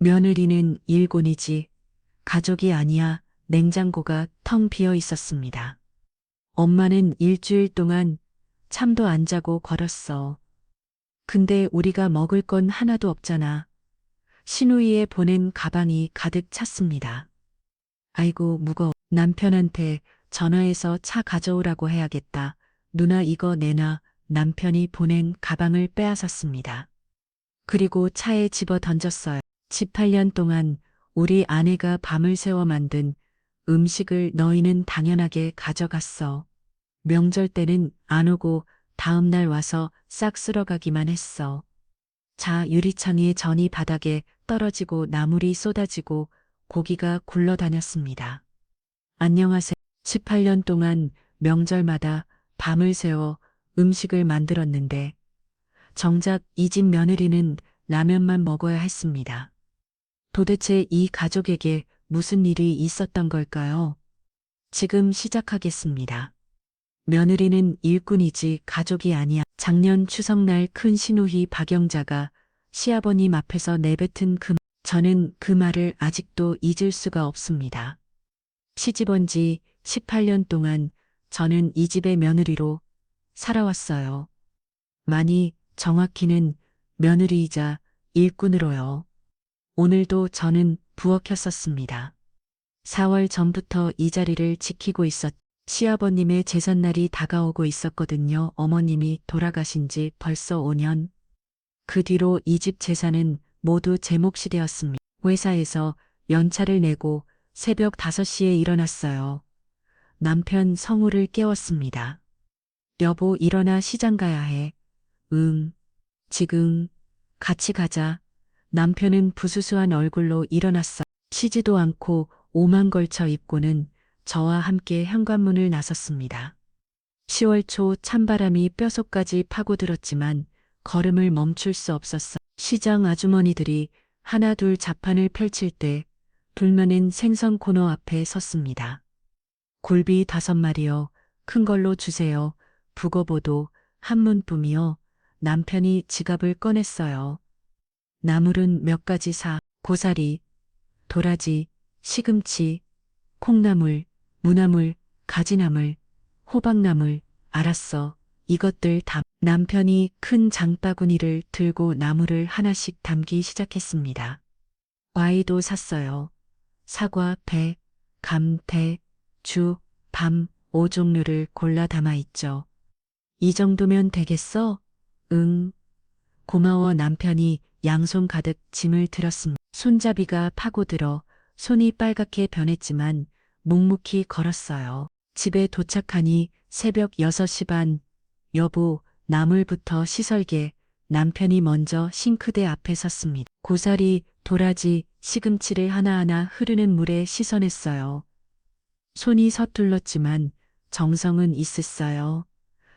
며느리는 일곤이지 가족이 아니야. 냉장고가 텅 비어 있었습니다. 엄마는 일주일 동안 잠도 안 자고 걸었어. 근데 우리가 먹을 건 하나도 없잖아. 시누이에 보낸 가방이 가득 찼습니다. 아이고, 무거워. 남편한테 전화해서 차 가져오라고 해야겠다. 누나 이거 내놔. 남편이 보낸 가방을 빼앗았습니다. 그리고 차에 집어 던졌어요. 18년 동안 우리 아내가 밤을 새워 만든 음식을 너희는 당연하게 가져갔어. 명절 때는 안 오고 다음날 와서 싹 쓸어가기만 했어. 자, 유리창에 전이 바닥에 떨어지고 나물이 쏟아지고 고기가 굴러다녔습니다. 안녕하세요. 18년 동안 명절마다 밤을 새워 음식을 만들었는데 정작 이 집 며느리는 라면만 먹어야 했습니다. 도대체 이 가족에게 무슨 일이 있었던 걸까요? 지금 시작하겠습니다. 며느리는 일꾼이지 가족이 아니야. 작년 추석날 큰 시누이 박영자가 시아버님 앞에서 내뱉은 저는 그 말을 아직도 잊을 수가 없습니다. 시집온 지 18년 동안 저는 이 집의 며느리로 살아왔어요. 많이 정확히는 며느리이자 일꾼으로요. 오늘도 저는 부엌였었습니다. 4월 전부터 이 자리를 지키고 시아버님의 제삿날이 다가오고 있었거든요. 어머님이 돌아가신 지 벌써 5년. 그 뒤로 이 집 재산은 모두 제 몫이 되었습니다. 회사에서 연차를 내고 새벽 5시에 일어났어요. 남편 성우를 깨웠습니다. 여보 일어나 시장 가야 해. 응. 지금 같이 가자. 남편은 부수수한 얼굴로 일어났어. 쉬지도 않고 옷만 걸쳐 입고는 저와 함께 현관문을 나섰습니다. 10월 초 찬바람이 뼛속까지 파고들었지만 걸음을 멈출 수 없었어. 시장 아주머니들이 하나 둘 자판을 펼칠 때 불면은 생선 코너 앞에 섰습니다. 굴비 5마리요. 큰 걸로 주세요. 북어보도 한 문뿐이요. 남편이 지갑을 꺼냈어요. 나물은 몇 가지 고사리, 도라지, 시금치, 콩나물, 무나물, 가지나물, 호박나물, 알았어. 이것들 남편이 큰 장바구니를 들고 나물을 하나씩 담기 시작했습니다. 과일도 샀어요. 사과, 배, 감, 대, 주, 밤, 5종류를 골라 담아 있죠. 이 정도면 되겠어? 응. 고마워. 남편이 양손 가득 짐을 들었습니다. 손잡이가 파고들어 손이 빨갛게 변했지만 묵묵히 걸었어요. 집에 도착하니 새벽 6시 반. 여보, 나물부터 씻을게. 남편이 먼저 싱크대 앞에 섰습니다. 고사리, 도라지, 시금치를 하나하나 흐르는 물에 씻어냈어요. 손이 서툴렀지만 정성은 있었어요.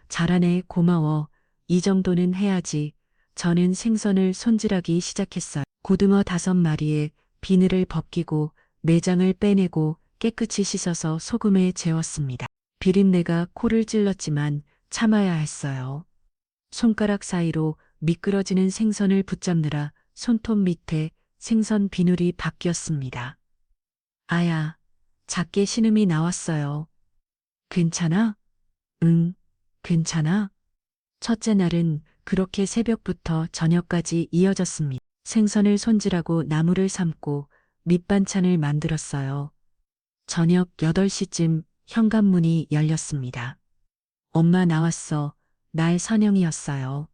잘하네, 고마워. 이 정도는 해야지. 저는 생선을 손질하기 시작했어요. 고등어 5마리에 비늘을 벗기고 내장을 빼내고 깨끗이 씻어서 소금에 재웠습니다. 비린내가 코를 찔렀지만 참아야 했어요. 손가락 사이로 미끄러지는 생선을 붙잡느라 손톱 밑에 생선 비늘이 바뀌었습니다. 아야, 작게 신음이 나왔어요. 괜찮아? 응, 괜찮아? 첫째 날은 그렇게 새벽부터 저녁까지 이어졌습니다. 생선을 손질하고 나물을 삶고 밑반찬을 만들었어요. 저녁 8시쯤 현관문이 열렸습니다. 엄마 나왔어. 날 선영이었어요.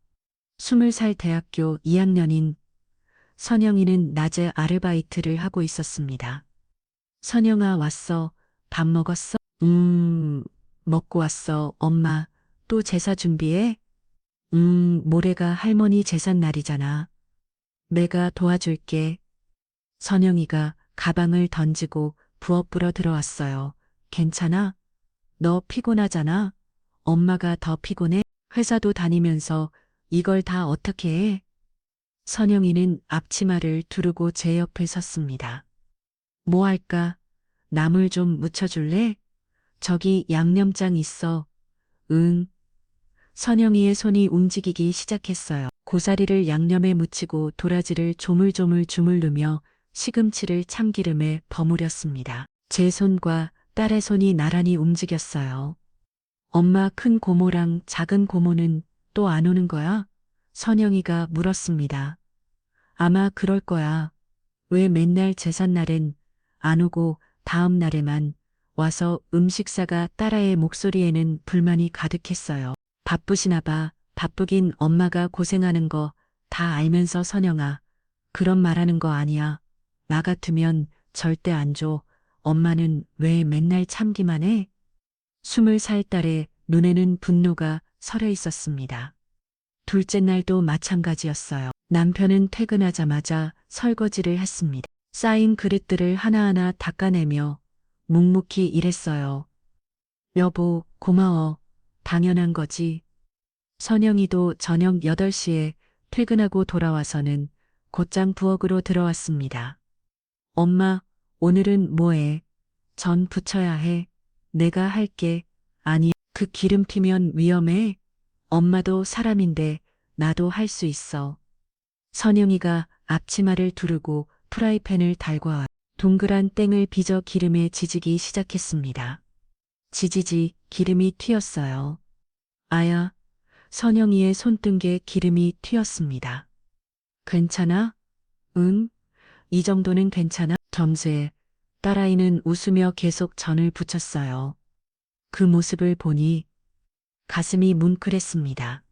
20살 대학교 2학년인 선영이는 낮에 아르바이트를 하고 있었습니다. 선영아 왔어. 밥 먹었어? 먹고 왔어. 엄마, 또 제사 준비해? 모레가 할머니 제삿날이잖아. 내가 도와줄게. 선영이가 가방을 던지고 부엌으로 들어왔어요. 괜찮아? 너 피곤하잖아? 엄마가 더 피곤해? 회사도 다니면서 이걸 다 어떻게 해? 선영이는 앞치마를 두르고 제 옆에 섰습니다. 뭐 할까? 나물 좀 묻혀줄래? 저기 양념장 있어. 응. 선영이의 손이 움직이기 시작했어요. 고사리를 양념에 묻히고 도라지를 조물조물 주물르며 시금치를 참기름에 버무렸습니다. 제 손과 딸의 손이 나란히 움직였어요. 엄마, 큰 고모랑 작은 고모는 또 안 오는 거야? 선영이가 물었습니다. 아마 그럴 거야. 왜 맨날 제삿날엔 안 오고 다음 날에만 와서 음식 싸가. 딸아의 목소리에는 불만이 가득했어요. 바쁘시나 봐. 바쁘긴 엄마가 고생하는 거 다 알면서. 선영아, 그런 말하는 거 아니야. 나 같으면 절대 안 줘. 엄마는 왜 맨날 참기만 해? 20살 딸의 눈에는 분노가 서려 있었습니다. 둘째 날도 마찬가지였어요. 남편은 퇴근하자마자 설거지를 했습니다. 쌓인 그릇들을 하나하나 닦아내며 묵묵히 일했어요. 여보, 고마워. 당연한 거지. 선영이도 저녁 8시에 퇴근하고 돌아와서는 곧장 부엌으로 들어왔습니다. 엄마, 오늘은 뭐해? 전 부쳐야 해. 내가 할게. 아니, 그 기름 튀면 위험해. 엄마도 사람인데 나도 할 수 있어. 선영이가 앞치마를 두르고 프라이팬을 달고 동그란 땡을 빚어 기름에 지지기 시작했습니다. 지지지, 기름이 튀었어요. 아야, 선영이의 손등에 기름이 튀었습니다. 괜찮아? 응, 이 정도는 괜찮아? 점수에 딸아이는 웃으며 계속 전을 부쳤어요. 그 모습을 보니 가슴이 뭉클했습니다.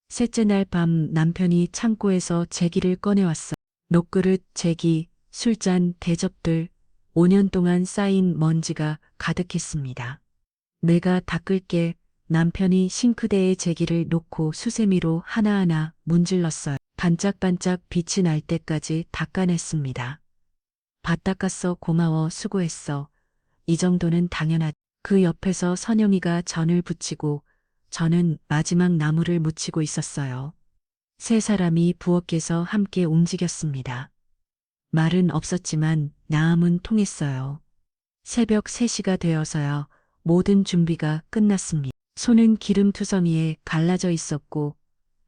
셋째 날 밤 남편이 창고에서 제기를 꺼내왔어. 녹그릇, 제기, 술잔, 대접들, 5년 동안 쌓인 먼지가 가득했습니다. 내가 닦을게. 남편이 싱크대에 제기를 놓고 수세미로 하나하나 문질렀어요. 반짝반짝 빛이 날 때까지 닦아냈습니다. 밥 닦았어. 고마워. 수고했어. 이 정도는 당연하지. 그 옆에서 선영이가 전을 붙이고 저는 마지막 나무를 묻히고 있었어요. 세 사람이 부엌에서 함께 움직였습니다. 말은 없었지만 마음은 통했어요. 새벽 3시가 되어서야 모든 준비가 끝났습니다. 손은 기름투성이에 갈라져 있었고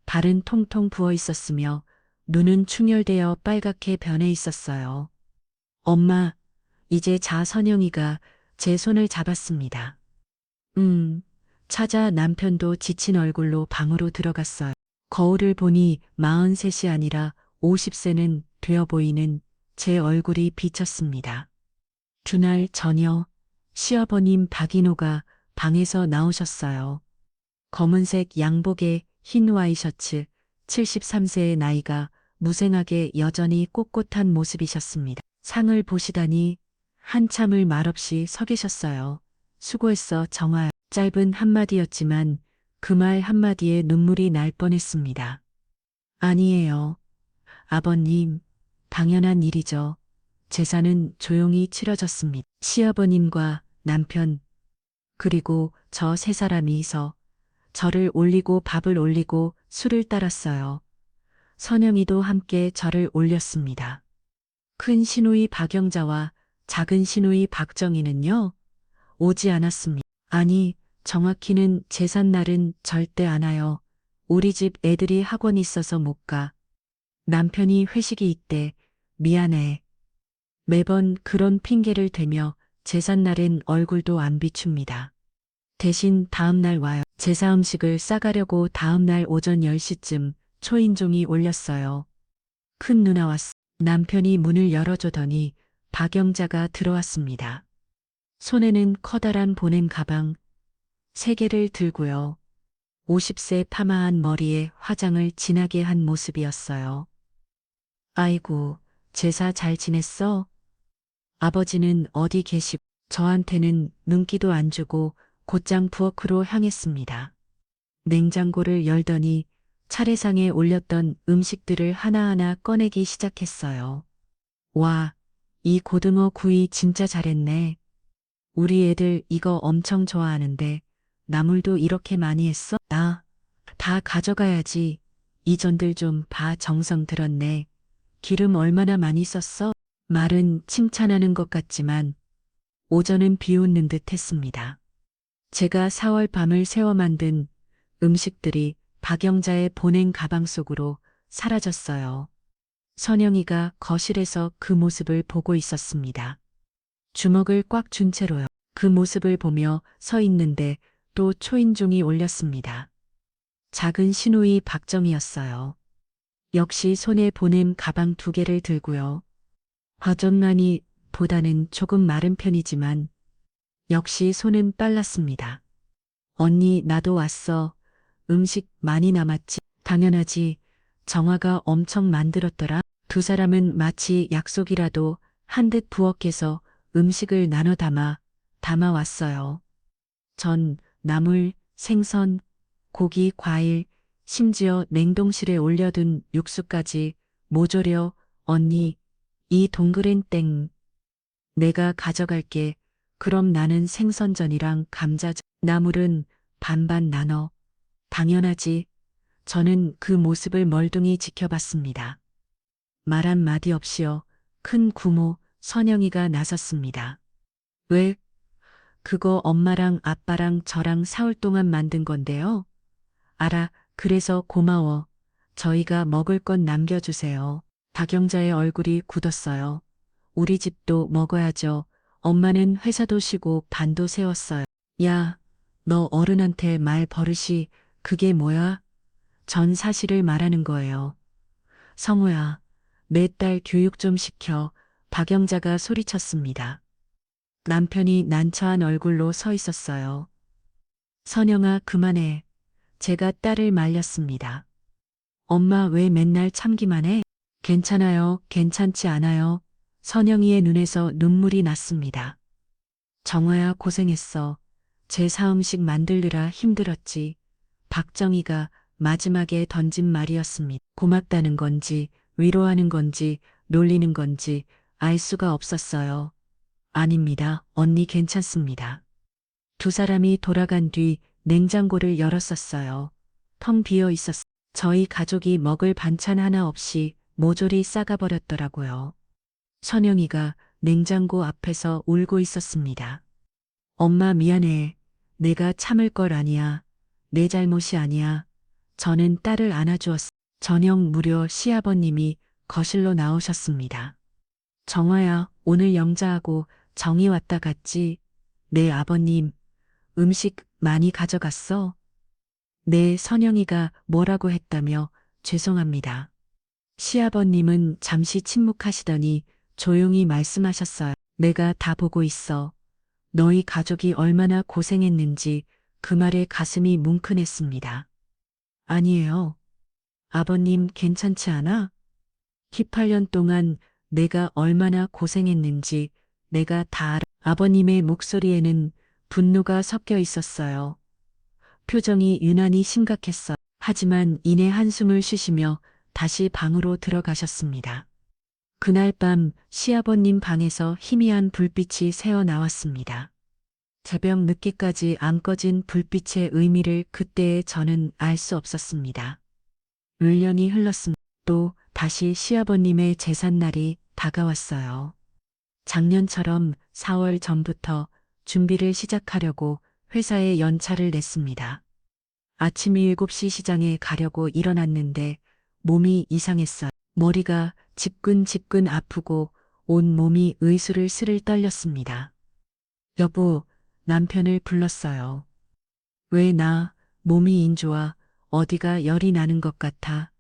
발은 통통 부어 있었으며 눈은 충혈되어 빨갛게 변해 있었어요. 엄마, 이제 자. 선영이가 제 손을 잡았습니다. 찾아. 남편도 지친 얼굴로 방으로 들어갔어요. 거울을 보니 43이 아니라 50세는 되어 보이는 제 얼굴이 비쳤습니다. 그날 저녁 시어버님 박인호가 방에서 나오셨어요. 검은색 양복에 흰 와이셔츠, 73세의 나이가 무생하게 여전히 꼿꼿한 모습이셨습니다. 상을 보시다니 한참을 말없이 서 계셨어요. 수고했어, 정아. 짧은 한마디였지만 그 말 한마디에 눈물이 날 뻔했습니다. 아니에요. 아버님, 당연한 일이죠. 제사는 조용히 치러졌습니다. 시아버님과 남편, 그리고 저 세 사람이서 저를 올리고 밥을 올리고 술을 따랐어요. 선영이도 함께 저를 올렸습니다. 큰 시누이 박영자와 작은 시누이 박정희는요, 오지 않았습니다. 아니, 정확히는 제삿날은 절대 안 와요. 우리 집 애들이 학원 있어서 못 가. 남편이 회식이 있대. 미안해. 매번 그런 핑계를 대며 제삿날엔 얼굴도 안 비춥니다. 대신 다음날 와요. 제사 음식을 싸가려고 다음날 오전 10시쯤 초인종이 울렸어요. 큰 누나 왔어. 남편이 문을 열어주더니 박영자가 들어왔습니다. 손에는 커다란 보냉 가방 3개를 들고요. 50세 파마한 머리에 화장을 진하게 한 모습이었어요. 아이고, 제사 잘 지냈어? 아버지는 어디 계시고 저한테는 눈기도 안 주고 곧장 부엌으로 향했습니다. 냉장고를 열더니 차례상에 올렸던 음식들을 하나하나 꺼내기 시작했어요. 와, 이 고등어 구이 진짜 잘했네. 우리 애들 이거 엄청 좋아하는데 나물도 이렇게 많이 했어? 나 다 가져가야지. 이 전들 좀 봐. 정성 들었네. 기름 얼마나 많이 썼어? 말은 칭찬하는 것 같지만 오전은 비웃는 듯 했습니다. 제가 4월 밤을 새워 만든 음식들이 박영자의 보냉 가방 속으로 사라졌어요. 선영이가 거실에서 그 모습을 보고 있었습니다. 주먹을 꽉 쥔 채로요. 그 모습을 보며 서 있는데 또 초인종이 울렸습니다. 작은 신호위 박정희였어요. 역시 손에 보냄 가방 2개를 들고요. 화전만이 보다는 조금 마른 편이지만 역시 손은 빨랐습니다. 언니, 나도 왔어. 음식 많이 남았지? 당연하지. 정화가 엄청 만들었더라. 두 사람은 마치 약속이라도 한 듯 부엌에서 음식을 나눠 담아왔어요. 전, 나물, 생선, 고기, 과일, 심지어 냉동실에 올려둔 육수까지 모조려. 언니, 이 동그란 땡. 내가 가져갈게. 그럼 나는 생선전이랑 감자전, 나물은 반반 나눠. 당연하지. 저는 그 모습을 멀뚱히 지켜봤습니다. 말 한마디 없이요. 큰 구모 선영이가 나섰습니다. 왜? 그거 엄마랑 아빠랑 저랑 사흘 동안 만든 건데요. 알아. 그래서 고마워. 저희가 먹을 건 남겨주세요. 박영자의 얼굴이 굳었어요. 우리 집도 먹어야죠. 엄마는 회사도 쉬고 반도 세웠어요. 야, 너 어른한테 말 버릇이 그게 뭐야? 전 사실을 말하는 거예요. 성우야, 내 딸 교육 좀 시켜. 박영자가 소리쳤습니다. 남편이 난처한 얼굴로 서 있었어요. 선영아, 그만해. 제가 딸을 말렸습니다. 엄마, 왜 맨날 참기만 해? 괜찮아요. 괜찮지 않아요. 선영이의 눈에서 눈물이 났습니다. 정화야, 고생했어. 제 사음식 만들느라 힘들었지. 박정희가 마지막에 던진 말이었습니다. 고맙다는 건지, 위로하는 건지, 놀리는 건지 알 수가 없었어요. 아닙니다. 언니 괜찮습니다. 두 사람이 돌아간 뒤 냉장고를 열었었어요. 텅 비어 있었어. 저희 가족이 먹을 반찬 하나 없이 모조리 싸가버렸더라고요. 선영이가 냉장고 앞에서 울고 있었습니다. 엄마, 미안해. 내가 참을 걸 아니야. 내 잘못이 아니야. 저는 딸을 안아주었어. 저녁 무려 시아버님이 거실로 나오셨습니다. 정화야, 오늘 영자하고 정이 왔다 갔지? 네, 아버님. 음식 많이 가져갔어? 네, 선영이가 뭐라고 했다며 죄송합니다. 시아버님은 잠시 침묵하시더니 조용히 말씀하셨어요. 내가 다 보고 있어. 너희 가족이 얼마나 고생했는지. 그 말에 가슴이 뭉클했습니다. 아니에요. 아버님 괜찮지 않아? 18년 동안 내가 얼마나 고생했는지 내가 다 알아. 아버님의 목소리에는 분노가 섞여 있었어요. 표정이 유난히 심각했어. 하지만 이내 한숨을 쉬시며 다시 방으로 들어가셨습니다. 그날 밤 시아버님 방에서 희미한 불빛이 새어 나왔습니다. 새벽 늦게까지 안 꺼진 불빛의 의미를 그때의 저는 알 수 없었습니다. 1년이 흘렀습니다. 또 다시 시아버님의 제삿날이 다가왔어요. 작년처럼 4월 전부터 준비를 시작하려고 회사에 연차를 냈습니다. 아침 7시 시장에 가려고 일어났는데 몸이 이상했어요. 머리가 지끈지끈 아프고 온 몸이 의술을 떨렸습니다. 여보, 남편을 불렀어요. 왜 나, 몸이 인 좋아, 어디가 열이 나는 것 같아.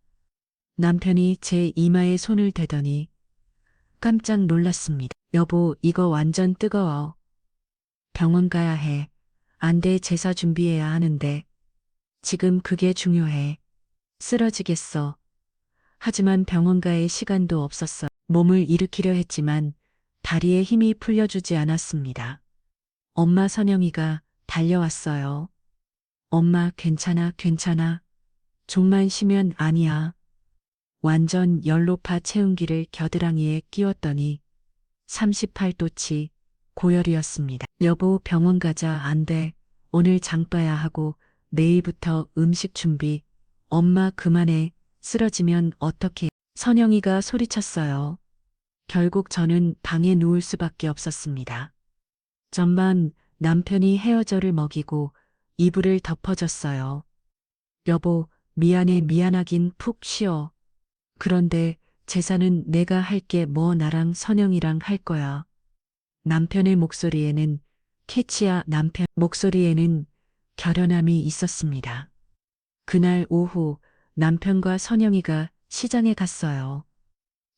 남편이 제 이마에 손을 대더니 깜짝 놀랐습니다. 여보, 이거 완전 뜨거워. 병원 가야 해. 안 돼, 제사 준비해야 하는데. 지금 그게 중요해. 쓰러지겠어. 하지만 병원 갈 시간도 없었어. 몸을 일으키려 했지만 다리에 힘이 풀려주지 않았습니다. 엄마, 선영이가 달려왔어요. 엄마, 괜찮아, 괜찮아. 좀만 쉬면 아니야. 완전 연로파 체온기를 겨드랑이에 끼웠더니 38도치 고열이었습니다. 여보, 병원 가자. 안 돼. 오늘 장 봐야 하고 내일부터 음식 준비. 엄마, 그만해. 쓰러지면 어떡해. 선영이가 소리쳤어요. 결국 저는 방에 누울 수밖에 없었습니다. 전반 남편이 헤어져를 먹이고 이불을 덮어줬어요. 여보, 미안해. 미안하긴 푹 쉬어. 그런데 제사는 내가 할게 뭐 나랑 선영이랑 할 거야. 남편의 목소리에는 캐치야 남편 목소리에는 결연함이 있었습니다. 그날 오후 남편과 선영이가 시장에 갔어요.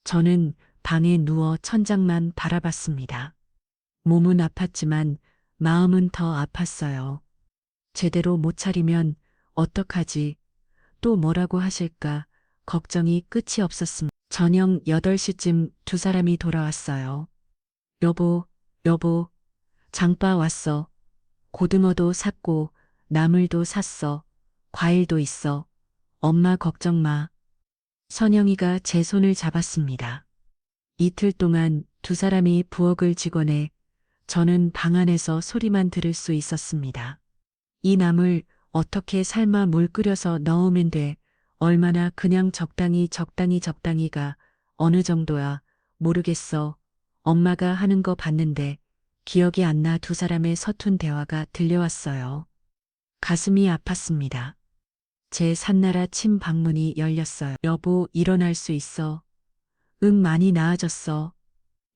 저는 방에 누워 천장만 바라봤습니다. 몸은 아팠지만 마음은 더 아팠어요. 제대로 못 차리면 어떡하지? 또 뭐라고 하실까? 걱정이 끝이 없었습니다. 저녁 8시쯤 두 사람이 돌아왔어요. 여보, 여보, 장바 왔어. 고등어도 샀고, 나물도 샀어. 과일도 있어. 엄마 걱정 마. 선영이가 제 손을 잡았습니다. 이틀 동안 두 사람이 부엌을 직원해 저는 방 안에서 소리만 들을 수 있었습니다. 이 나물 어떻게 삶아 물 끓여서 넣으면 돼. 얼마나 그냥 적당히가 어느 정도야. 모르겠어. 엄마가 하는 거 봤는데 기억이 안 나. 두 사람의 서툰 대화가 들려왔어요. 가슴이 아팠습니다. 제 산나라 침 방문이 열렸어요. 여보, 일어날 수 있어. 응, 많이 나아졌어.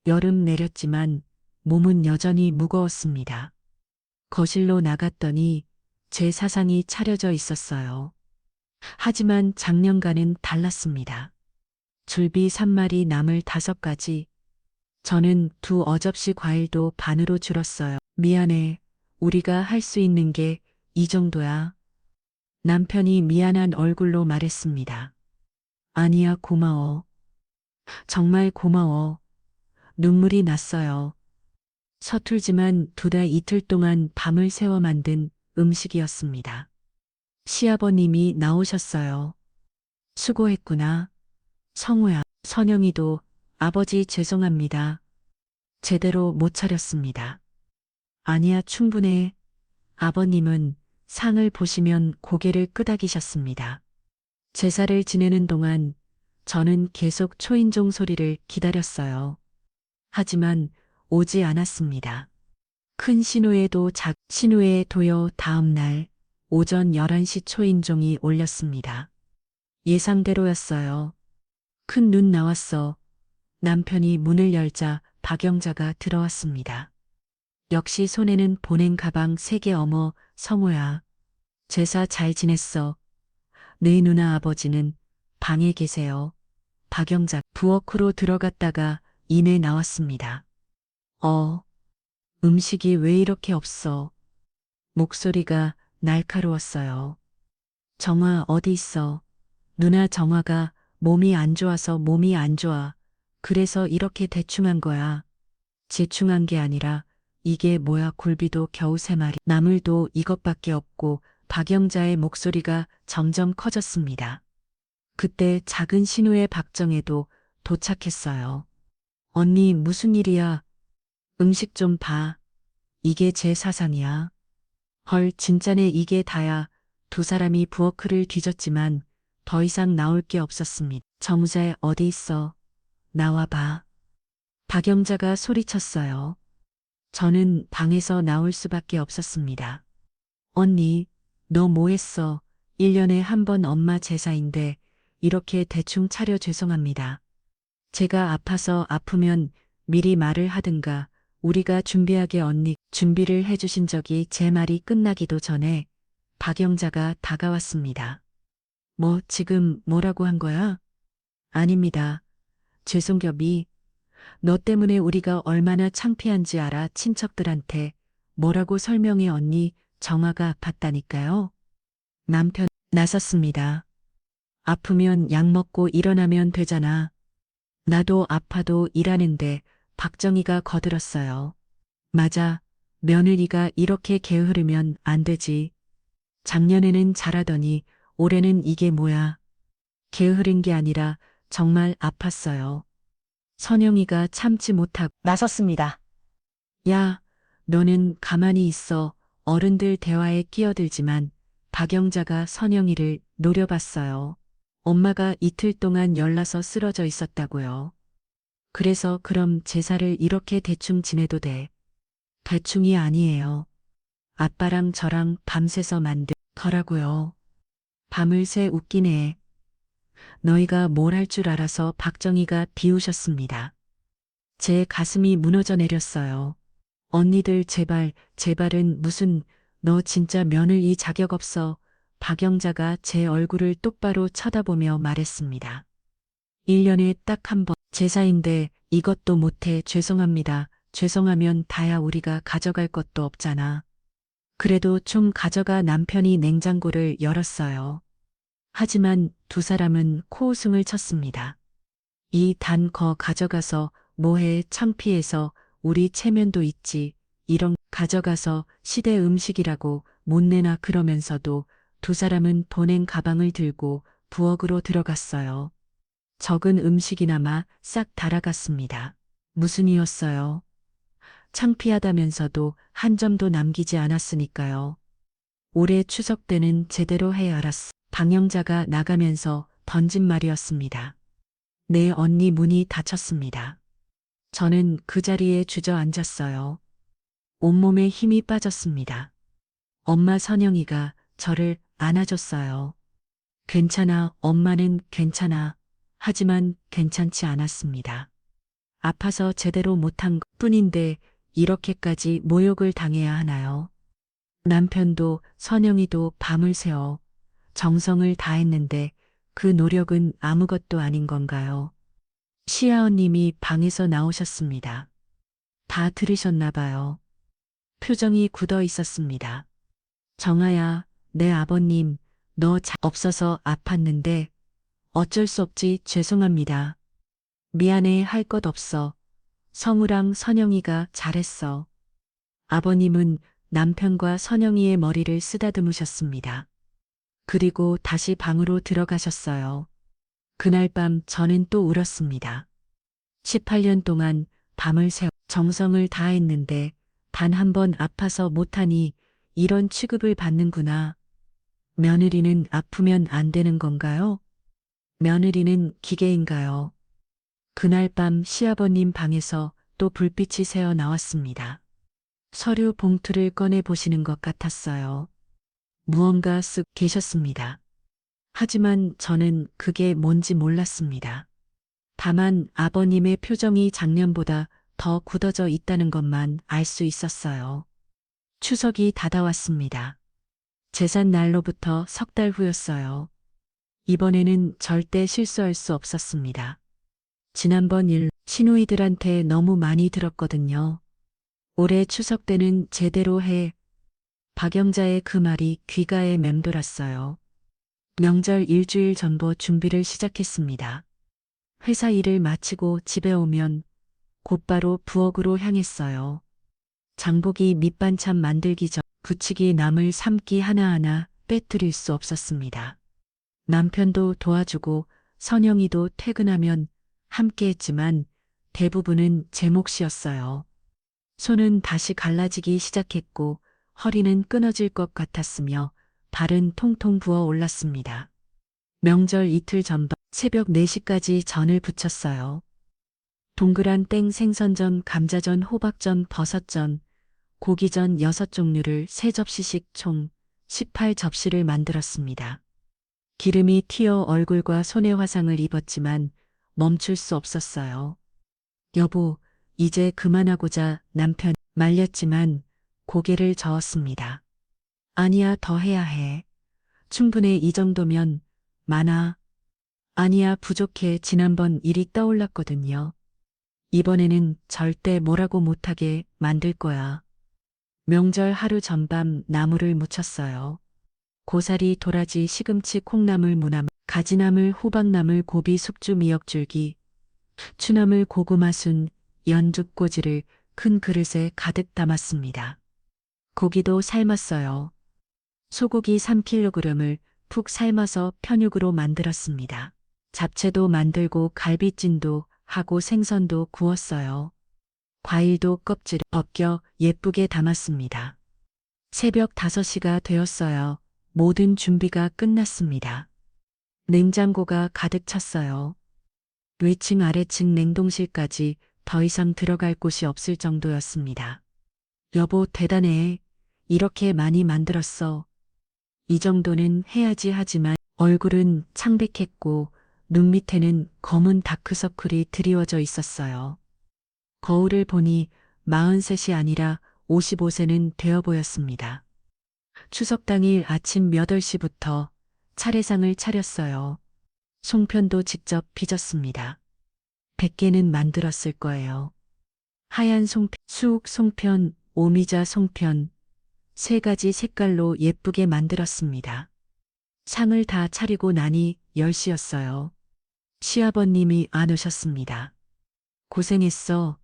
여름 내렸지만 몸은 여전히 무거웠습니다. 거실로 나갔더니 제 사상이 차려져 있었어요. 하지만 작년과는 달랐습니다. 줄비 3마리, 나물 5가지. 저는 2어접시 과일도 반으로 줄었어요. 미안해. 우리가 할 수 있는 게 이 정도야. 남편이 미안한 얼굴로 말했습니다. 아니야, 고마워. 정말 고마워. 눈물이 났어요. 서툴지만 2달 이틀 동안 밤을 새워 만든 음식이었습니다. 시아버님이 나오셨어요. 수고했구나. 성우야, 선영이도 아버지 죄송합니다. 제대로 못 차렸습니다. 아니야, 충분해. 아버님은 상을 보시면 고개를 끄덕이셨습니다. 제사를 지내는 동안 저는 계속 초인종 소리를 기다렸어요. 하지만 오지 않았습니다. 큰 신우에도 신우에도요. 다음 날 오전 11시 초인종이 울렸습니다. 예상대로였어요. 큰 눈 나왔어. 남편이 문을 열자 박영자가 들어왔습니다. 역시 손에는 보낸 가방 3개. 어머, 성우야. 제사 잘 지냈어. 네 누나 아버지는 방에 계세요. 박영자 부엌으로 들어갔다가 이내 나왔습니다. 음식이 왜 이렇게 없어? 목소리가 날카로웠어요. 정화 어디 있어? 누나 정화가 몸이 안 좋아서 몸이 안 좋아. 그래서 이렇게 대충 한 거야. 재충한 게 아니라 이게 뭐야 굴비도 겨우 3마리. 나물도 이것밖에 없고 박영자의 목소리가 점점 커졌습니다. 그때 작은 신우의 박정혜도 도착했어요. 언니 무슨 일이야? 음식 좀 봐. 이게 제 사상이야. 헐 진짜네 이게 다야. 두 사람이 부엌을 뒤졌지만 더 이상 나올 게 없었습니다. 정우재 어디 있어? 나와봐. 박영자가 소리쳤어요. 저는 방에서 나올 수밖에 없었습니다. 언니, 너 뭐 했어? 1년에 한 번 엄마 제사인데 이렇게 대충 차려 죄송합니다. 제가 아파서 아프면 미리 말을 하든가 우리가 준비하게 언니 준비를 해주신 적이 제 말이 끝나기도 전에 박영자가 다가왔습니다. 뭐 지금 뭐라고 한 거야? 아닙니다. 죄송겹이 너 때문에 우리가 얼마나 창피한지 알아. 친척들한테 뭐라고 설명해. 언니 정화가 아팠다니까요. 남편 나섰습니다. 아프면 약 먹고 일어나면 되잖아. 나도 아파도 일하는데. 박정희가 거들었어요. 맞아. 며느리가 이렇게 게으르면 안 되지. 작년에는 잘하더니 올해는 이게 뭐야. 게으른 게 아니라 정말 아팠어요. 선영이가 참지 못하고 나섰습니다. 야, 너는 가만히 있어. 어른들 대화에 끼어들지만 박영자가 선영이를 노려봤어요. 엄마가 이틀 동안 열나서 쓰러져 있었다고요. 그래서 그럼 제사를 이렇게 대충 지내도 돼. 대충이 아니에요. 아빠랑 저랑 밤새서 만든 거라고요. 밤을 새 웃기네. 너희가 뭘 할 줄 알아서 박정희가 비우셨습니다. 제 가슴이 무너져 내렸어요. 언니들 제발, 제발은 무슨 너 진짜 며느리 자격 없어. 박영자가 제 얼굴을 똑바로 쳐다보며 말했습니다. 1년에 딱 한 번 제사인데 이것도 못해 죄송합니다. 죄송하면 다야 우리가 가져갈 것도 없잖아. 그래도 좀 가져가 남편이 냉장고를 열었어요. 하지만 두 사람은 코웃음을 쳤습니다. 이 단 거 가져가서 뭐해 창피해서 우리 체면도 있지. 이런 가져가서 시대 음식이라고 못 내나 그러면서도 두 사람은 보냉 가방을 들고 부엌으로 들어갔어요. 적은 음식이나마 싹 달아갔습니다. 무슨 이었어요? 창피하다면서도 한 점도 남기지 않았으니까요. 올해 추석 때는 제대로 해 알았어. 방영자가 나가면서 던진 말이었습니다. 내 언니 문이 닫혔습니다. 저는 그 자리에 주저앉았어요. 온몸에 힘이 빠졌습니다. 엄마 선영이가 저를 안아줬어요. 괜찮아, 엄마는 괜찮아. 하지만 괜찮지 않았습니다. 아파서 제대로 못한 것 뿐인데 이렇게까지 모욕을 당해야 하나요? 남편도 선영이도 밤을 새워 정성을 다했는데 그 노력은 아무것도 아닌 건가요? 시아버님이 방에서 나오셨습니다. 다 들으셨나 봐요. 표정이 굳어 있었습니다. 정아야, 내 아버님, 너 없어서 아팠는데 어쩔 수 없지 죄송합니다. 미안해 할 것 없어. 성우랑 선영이가 잘했어. 아버님은 남편과 선영이의 머리를 쓰다듬으셨습니다. 그리고 다시 방으로 들어가셨어요. 그날 밤 저는 또 울었습니다. 18년 동안 밤을 새워 정성을 다했는데 단 한 번 아파서 못하니 이런 취급을 받는구나. 며느리는 아프면 안 되는 건가요? 며느리는 기계인가요? 그날 밤 시아버님 방에서 또 불빛이 새어 나왔습니다. 서류 봉투를 꺼내 보시는 것 같았어요. 무언가 쓱 계셨습니다. 하지만 저는 그게 뭔지 몰랐습니다. 다만 아버님의 표정이 작년보다 더 굳어져 있다는 것만 알 수 있었어요. 추석이 다가왔습니다. 제삿 날로부터 석 달 후였어요. 이번에는 절대 실수할 수 없었습니다. 지난번 일 시누이들한테 너무 많이 들었거든요. 올해 추석 때는 제대로 해. 박영자의 그 말이 귀가에 맴돌았어요. 명절 일주일 전부 준비를 시작했습니다. 회사 일을 마치고 집에 오면 곧바로 부엌으로 향했어요. 장보기 밑반찬 만들기 전 부치기 나물 삶기 하나하나 빼뜨릴 수 없었습니다. 남편도 도와주고 선영이도 퇴근하면 함께 했지만 대부분은 제 몫이었어요. 손은 다시 갈라지기 시작했고 허리는 끊어질 것 같았으며 발은 통통 부어 올랐습니다. 명절 이틀 전반 새벽 4시까지 전을 부쳤어요. 동그란 땡 생선전, 감자전, 호박전, 버섯전, 고기전 6종류를 3접시씩 총 18접시를 만들었습니다. 기름이 튀어 얼굴과 손에 화상을 입었지만 멈출 수 없었어요. 여보, 이제 그만하고자 남편 말렸지만 고개를 저었습니다. 아니야, 더 해야 해. 충분해, 이 정도면 많아. 아니야, 부족해. 지난번 일이 떠올랐거든요. 이번에는 절대 뭐라고 못하게 만들 거야. 명절 하루 전밤 나물을 무쳤어요. 고사리, 도라지, 시금치, 콩나물, 무나물, 가지나물, 호박나물, 고비, 숙주, 미역줄기, 추나물, 고구마, 순, 연두꼬지를 큰 그릇에 가득 담았습니다. 고기도 삶았어요. 소고기 3kg을 푹 삶아서 편육으로 만들었습니다. 잡채도 만들고 갈비찜도 하고 생선도 구웠어요. 과일도 껍질을 벗겨 예쁘게 담았습니다. 새벽 5시가 되었어요. 모든 준비가 끝났습니다. 냉장고가 가득 찼어요. 위층 아래층 냉동실까지 더 이상 들어갈 곳이 없을 정도였습니다. 여보, 대단해. 이렇게 많이 만들었어. 이 정도는 해야지. 하지만 얼굴은 창백했고 눈 밑에는 검은 다크서클이 드리워져 있었어요. 거울을 보니 43이 아니라 55세는 되어 보였습니다. 추석 당일 아침 8시부터 차례상을 차렸어요. 송편도 직접 빚었습니다. 100개는 만들었을 거예요. 하얀 송편, 수욱 송편, 오미자 송편, 3가지 색깔로 예쁘게 만들었습니다. 상을 다 차리고 나니 10시였어요. 시아버님이 안 오셨습니다. 고생했어.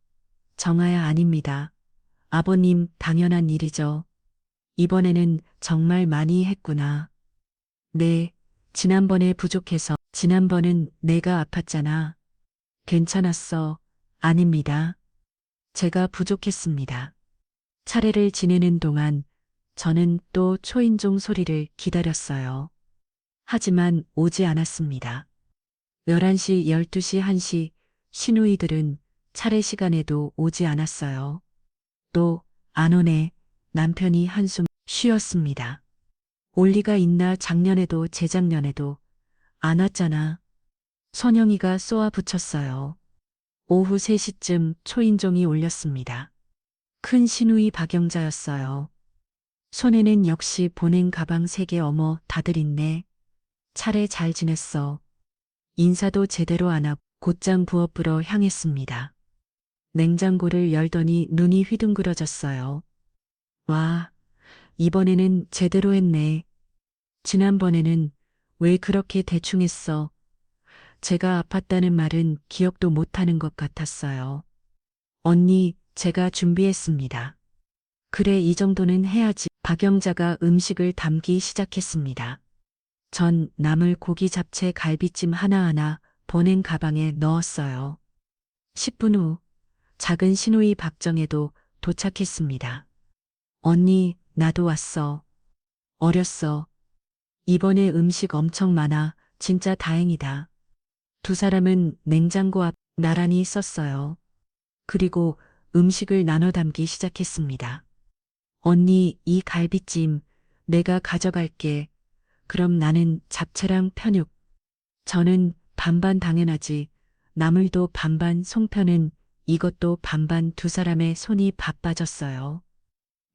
정아야 아닙니다. 아버님 당연한 일이죠. 이번에는 정말 많이 했구나. 네, 지난번에 부족해서 지난번은 내가 아팠잖아. 괜찮았어. 아닙니다. 제가 부족했습니다. 차례를 지내는 동안 저는 또 초인종 소리를 기다렸어요. 하지만 오지 않았습니다. 11시, 12시, 1시 시누이들은 차례 시간에도 오지 않았어요. 또 안 오네. 남편이 한숨 쉬었습니다. 올 리가 있나 작년에도 재작년에도 안 왔잖아. 선영이가 쏘아 붙였어요. 오후 3시쯤 초인종이 울렸습니다. 큰 시누이 박영자였어요. 손에는 역시 보냉 가방 3개. 어머 다들 있네. 차례 잘 지냈어. 인사도 제대로 안 하고 곧장 부엌으로 향했습니다. 냉장고를 열더니 눈이 휘둥그러졌어요. 와, 이번에는 제대로 했네. 지난번에는 왜 그렇게 대충 했어? 제가 아팠다는 말은 기억도 못하는 것 같았어요. 언니, 제가 준비했습니다. 그래, 이 정도는 해야지. 박영자가 음식을 담기 시작했습니다. 전 나물, 고기, 잡채, 갈비찜 하나하나 보냉 가방에 넣었어요. 10분 후 작은 시누이 박정혜도 도착했습니다. 언니, 나도 왔어. 어렸어. 이번에 음식 엄청 많아. 진짜 다행이다. 두 사람은 냉장고 앞 나란히 섰어요. 그리고 음식을 나눠 담기 시작했습니다. 언니, 이 갈비찜 내가 가져갈게. 그럼 나는 잡채랑 편육. 저는 반반 당연하지. 나물도 반반, 송편은 이것도 반반. 두 사람의 손이 바빠졌어요.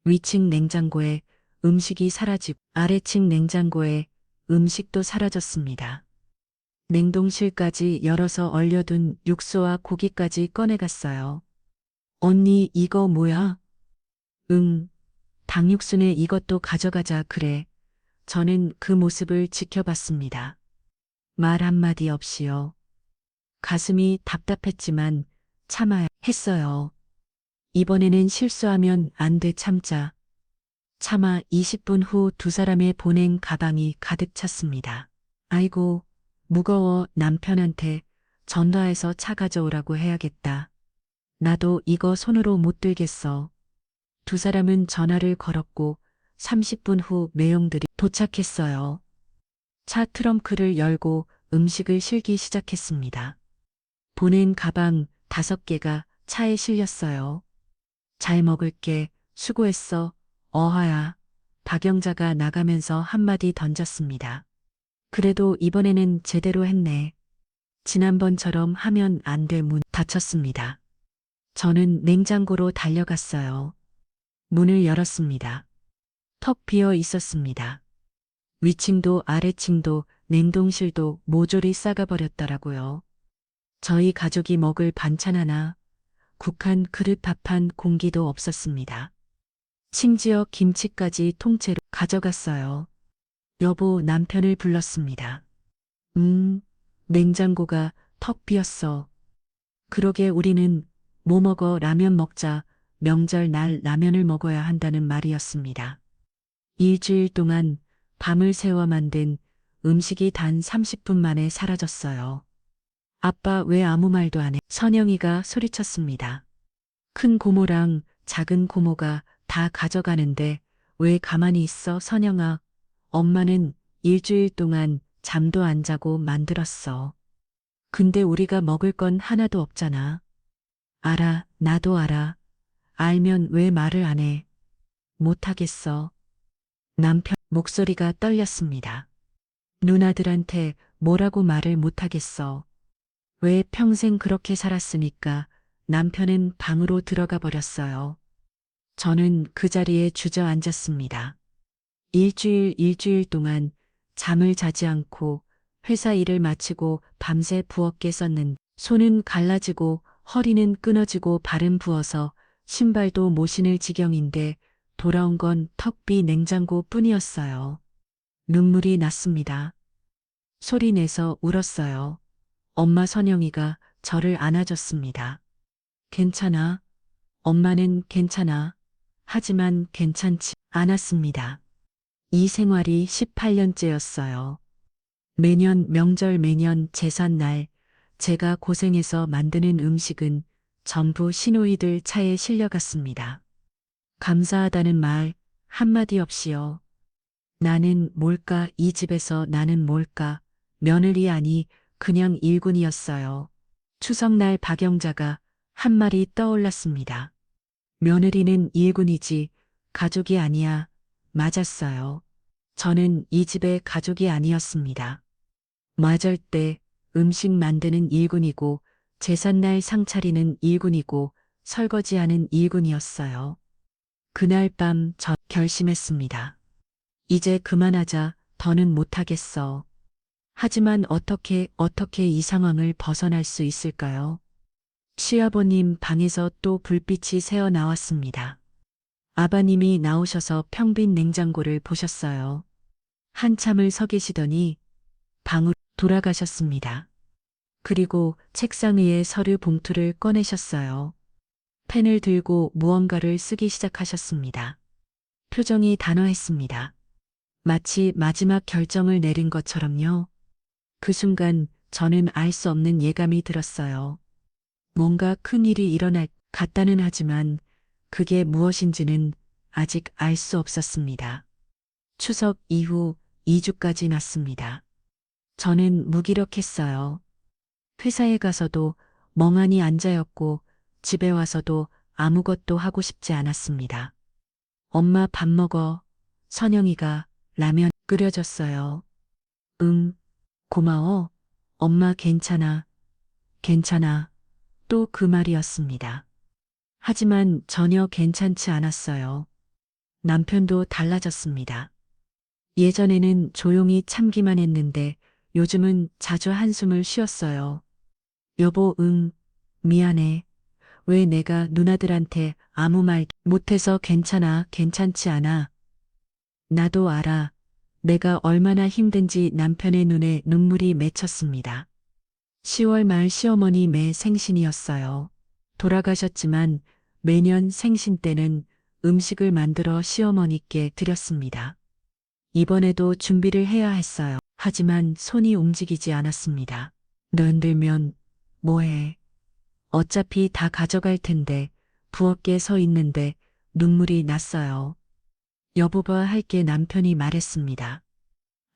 위층 냉장고에 음식이 사라지고 아래층 냉장고에 음식도 사라졌습니다. 냉동실까지 열어서 얼려둔 육수와 고기까지 꺼내갔어요. 언니, 이거 뭐야? 응, 닭육수네. 이것도 가져가자. 그래. 저는 그 모습을 지켜봤습니다. 말 한마디 없이요. 가슴이 답답했지만 참아야 했어요. 이번에는 실수하면 안 돼. 참자. 차마 20분 후 두 사람의 보냉 가방이 가득 찼습니다. 아이고, 무거워. 남편한테 전화해서 차 가져오라고 해야겠다. 나도 이거 손으로 못 들겠어. 두 사람은 전화를 걸었고 30분 후 매용들이 도착했어요. 차 트렁크를 열고 음식을 실기 시작했습니다. 보낸 가방 5개가 차에 실렸어요. 잘 먹을게. 수고했어. 어하야. 박영자가 나가면서 한마디 던졌습니다. 그래도 이번에는 제대로 했네. 지난번처럼 하면 안 돼. 문 닫혔습니다. 저는 냉장고로 달려갔어요. 문을 열었습니다. 턱 비어 있었습니다. 위층도 아래층도 냉동실도 모조리 싹아버렸더라고요. 저희 가족이 먹을 반찬 하나, 국한 그릇 밥 한 공기도 없었습니다. 심지어 김치까지 통째로 가져갔어요. 여보, 남편을 불렀습니다. 냉장고가 턱 비었어. 그러게 우리는 뭐 먹어? 라면 먹자. 명절 날 라면을 먹어야 한다는 말이었습니다. 일주일 동안 밤을 새워 만든 음식이 단 30분 만에 사라졌어요. 아빠 왜 아무 말도 안 해? 선영이가 소리쳤습니다. 큰 고모랑 작은 고모가 다 가져가는데 왜 가만히 있어? 선영아, 엄마는 일주일 동안 잠도 안 자고 만들었어. 근데 우리가 먹을 건 하나도 없잖아. 알아, 나도 알아. 알면 왜 말을 안 해? 못하겠어. 남편 목소리가 떨렸습니다. 누나들한테 뭐라고 말을 못하겠어. 왜 평생 그렇게 살았으니까 남편은 방으로 들어가 버렸어요. 저는 그 자리에 주저앉았습니다. 일주일 동안 잠을 자지 않고 회사 일을 마치고 밤새 부엌에 썼는 손은 갈라지고 허리는 끊어지고 발은 부어서 신발도 못 신을 지경인데 돌아온 건 턱비 냉장고 뿐이었어요. 눈물이 났습니다. 소리 내서 울었어요. 엄마 선영이가 저를 안아줬습니다. 괜찮아. 엄마는 괜찮아. 하지만 괜찮지 않았습니다. 이 생활이 18년째였어요. 매년 명절 매년 제삿날 제가 고생해서 만드는 음식은 전부 시누이들 차에 실려갔습니다. 감사하다는 말 한마디 없이요. 나는 뭘까 이 집에서 나는 뭘까 며느리 아니 그냥 일군이었어요. 추석날 박영자가 한 말이 떠올랐습니다. 며느리는 일군이지 가족이 아니야. 맞았어요. 저는 이 집의 가족이 아니었습니다. 맞을 때 음식 만드는 일군이고 제삿날 상 차리는 일군이고 설거지하는 일군이었어요. 그날 밤 저 결심했습니다. 이제 그만하자. 더는 못하겠어. 하지만 어떻게 이 상황을 벗어날 수 있을까요? 시아버님 방에서 또 불빛이 새어 나왔습니다. 아바님이 나오셔서 평빈 냉장고를 보셨어요. 한참을 서 계시더니 방으로 돌아가셨습니다. 그리고 책상 위에 서류 봉투를 꺼내셨어요. 펜을 들고 무언가를 쓰기 시작하셨습니다. 표정이 단어했습니다. 마치 마지막 결정을 내린 것처럼요. 그 순간 저는 알 수 없는 예감이 들었어요. 뭔가 큰 일이 일어날 같다는 하지만 그게 무엇인지는 아직 알 수 없었습니다. 추석 이후 2주까지 났습니다. 저는 무기력했어요. 회사에 가서도 멍하니 앉아였고 집에 와서도 아무것도 하고 싶지 않았습니다. 엄마 밥 먹어. 선영이가 라면 끓여줬어요. 응, 고마워. 엄마 괜찮아. 괜찮아. 또 그 말이었습니다. 하지만 전혀 괜찮지 않았어요. 남편도 달라졌습니다. 예전에는 조용히 참기만 했는데 요즘은 자주 한숨을 쉬었어요. 여보, 응, 미안해. 왜 내가 누나들한테 아무 말 못해서 괜찮아, 괜찮지 않아. 나도 알아. 내가 얼마나 힘든지 남편의 눈에 눈물이 맺혔습니다. 10월 말 시어머니 매 생신이었어요. 돌아가셨지만 매년 생신 때는 음식을 만들어 시어머니께 드렸습니다. 이번에도 준비를 해야 했어요. 하지만 손이 움직이지 않았습니다. 넌들면 뭐해? 어차피 다 가져갈 텐데 부엌에 서 있는데 눈물이 났어요. 여보가 할게 남편이 말했습니다.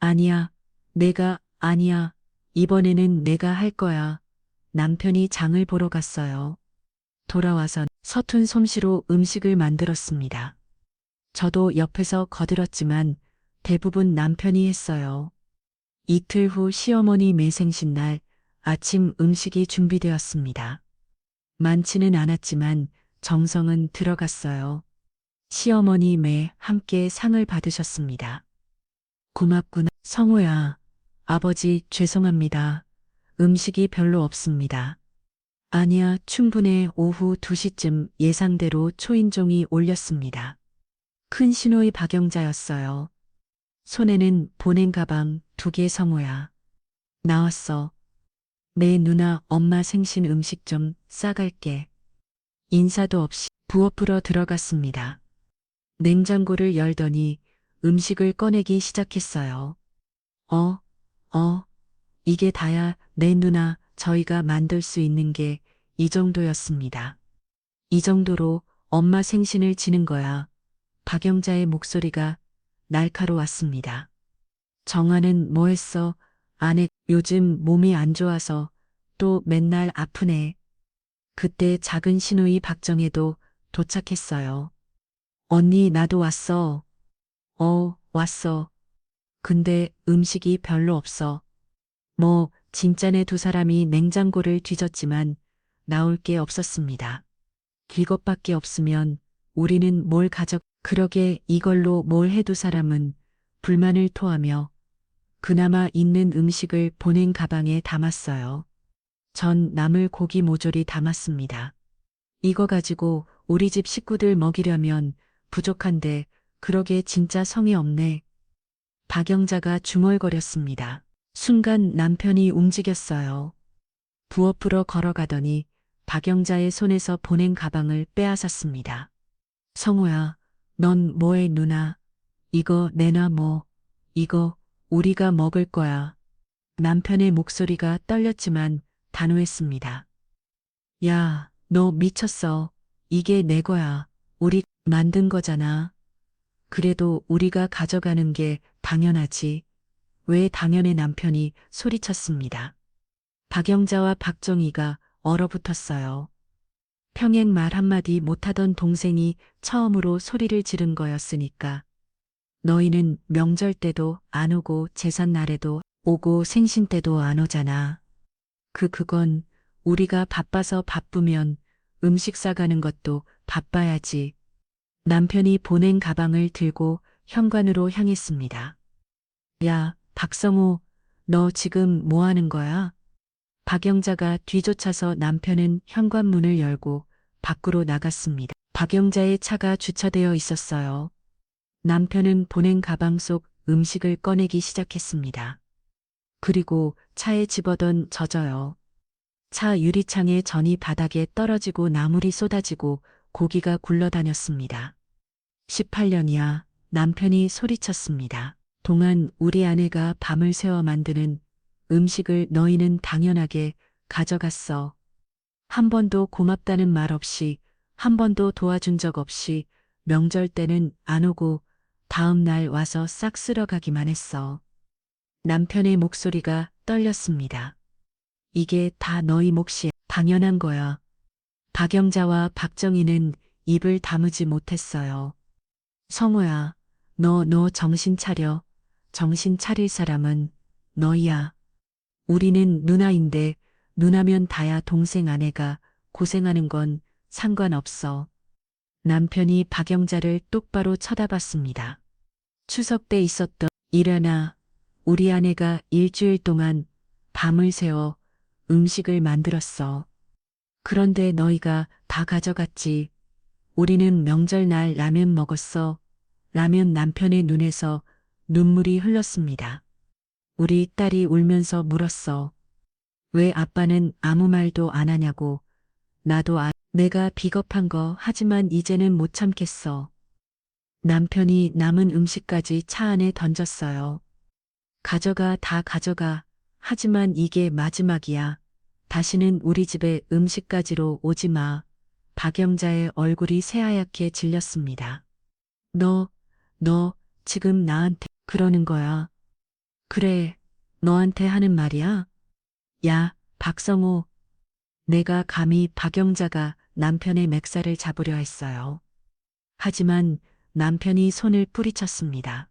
아니야, 아니야. 이번에는 내가 할 거야. 남편이 장을 보러 갔어요. 돌아와선 서툰 솜씨로 음식을 만들었습니다. 저도 옆에서 거들었지만 대부분 남편이 했어요. 이틀 후 시어머니 매생신 날 아침 음식이 준비되었습니다. 많지는 않았지만 정성은 들어갔어요. 시어머니 매 함께 상을 받으셨습니다. 고맙구나. 성호야. 아버지 죄송합니다. 음식이 별로 없습니다. 아니야, 충분해. 오후 2시쯤 예상대로 초인종이 울렸습니다. 큰 신호의 박영자였어요. 손에는 보냉 가방 2개. 성호야. 나왔어. 내 누나 엄마 생신 음식 좀 싸갈게. 인사도 없이 부엌으로 들어갔습니다. 냉장고를 열더니 음식을 꺼내기 시작했어요. 어, 이게 다야. 내 누나 저희가 만들 수 있는 게 이 정도였습니다. 이 정도로 엄마 생신을 지는 거야. 박영자의 목소리가 날카로웠습니다. 정아는 뭐 했어? 아내 요즘 몸이 안 좋아서 또 맨날 아프네. 그때 작은 시누이 박정혜도 도착했어요. 언니 나도 왔어. 왔어. 근데 음식이 별로 없어. 진짜네 두 사람이 냉장고를 뒤졌지만 나올 게 없었습니다. 이것밖에 없으면 우리는 뭘 그러게 이걸로 뭘 해두 사람은 불만을 토하며 그나마 있는 음식을 보낸 가방에 담았어요. 전 나물 고기 모조리 담았습니다. 이거 가지고 우리 집 식구들 먹이려면 부족한데 그러게 진짜 성의 없네. 박영자가 중얼거렸습니다. 순간 남편이 움직였어요. 부엌으로 걸어가더니 박영자의 손에서 보낸 가방을 빼앗았습니다. 성우야, 넌 뭐해 누나? 이거 내놔 이거 우리가 먹을 거야. 남편의 목소리가 떨렸지만 단호했습니다. 야, 너 미쳤어. 이게 내 거야. 우리 만든 거잖아. 그래도 우리가 가져가는 게 당연하지. 왜 당연해 남편이 소리쳤습니다. 박영자와 박정희가 얼어붙었어요. 평행 말 한마디 못하던 동생이 처음으로 소리를 지른 거였으니까. 너희는 명절 때도 안 오고 제삿 날에도 오고 생신 때도 안 오잖아. 그건 우리가 바빠서 바쁘면 음식 싸가는 것도 바빠야지. 남편이 보낸 가방을 들고 현관으로 향했습니다. 야, 박성호, 너 지금 뭐 하는 거야? 박영자가 뒤쫓아서 남편은 현관문을 열고 밖으로 나갔습니다. 박영자의 차가 주차되어 있었어요. 남편은 보낸 가방 속 음식을 꺼내기 시작했습니다. 그리고 차에 집어던 젖어요. 차 유리창에 전이 바닥에 떨어지고 나물이 쏟아지고 고기가 굴러다녔습니다. 18년이야 남편이 소리쳤습니다. 동안 우리 아내가 밤을 새워 만드는 음식을 너희는 당연하게 가져갔어. 한 번도 고맙다는 말 없이 한 번도 도와준 적 없이 명절 때는 안 오고 다음 날 와서 싹 쓸어가기만 했어. 남편의 목소리가 떨렸습니다. 이게 다 너희 몫이야. 당연한 거야. 박영자와 박정희는 입을 다무지 못했어요. 성우야, 너 정신 차려. 정신 차릴 사람은 너희야. 우리는 누나인데 누나면 다야 동생 아내가 고생하는 건 상관없어. 남편이 박영자를 똑바로 쳐다봤습니다. 추석 때 있었던 일하나 우리 아내가 일주일 동안 밤을 새워 음식을 만들었어. 그런데 너희가 다 가져갔지. 우리는 명절날 라면 먹었어. 라면 남편의 눈에서 눈물이 흘렀습니다. 우리 딸이 울면서 물었어. 왜 아빠는 아무 말도 안 하냐고. 나도 내가 비겁한 거 하지만 이제는 못 참겠어. 남편이 남은 음식까지 차 안에 던졌어요. 가져가 다 가져가. 하지만 이게 마지막이야. 다시는 우리 집에 음식가지로 오지 마. 박영자의 얼굴이 새하얗게 질렸습니다. 너 지금 나한테 그러는 거야. 그래, 너한테 하는 말이야? 야, 박성호. 내가 감히 박영자가 남편의 맥살을 잡으려 했어요. 하지만 남편이 손을 뿌리쳤습니다.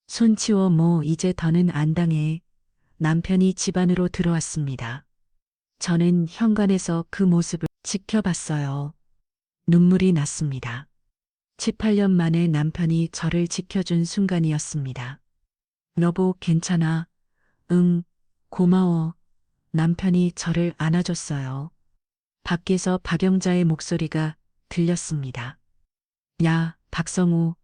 손 치워 이제 더는 안 당해. 남편이 집 안으로 들어왔습니다. 저는 현관에서 그 모습을 지켜봤어요. 눈물이 났습니다. 18년 만에 남편이 저를 지켜준 순간이었습니다. 여보, 괜찮아. 응, 고마워. 남편이 저를 안아줬어요. 밖에서 박영자의 목소리가 들렸습니다. 야, 박성우,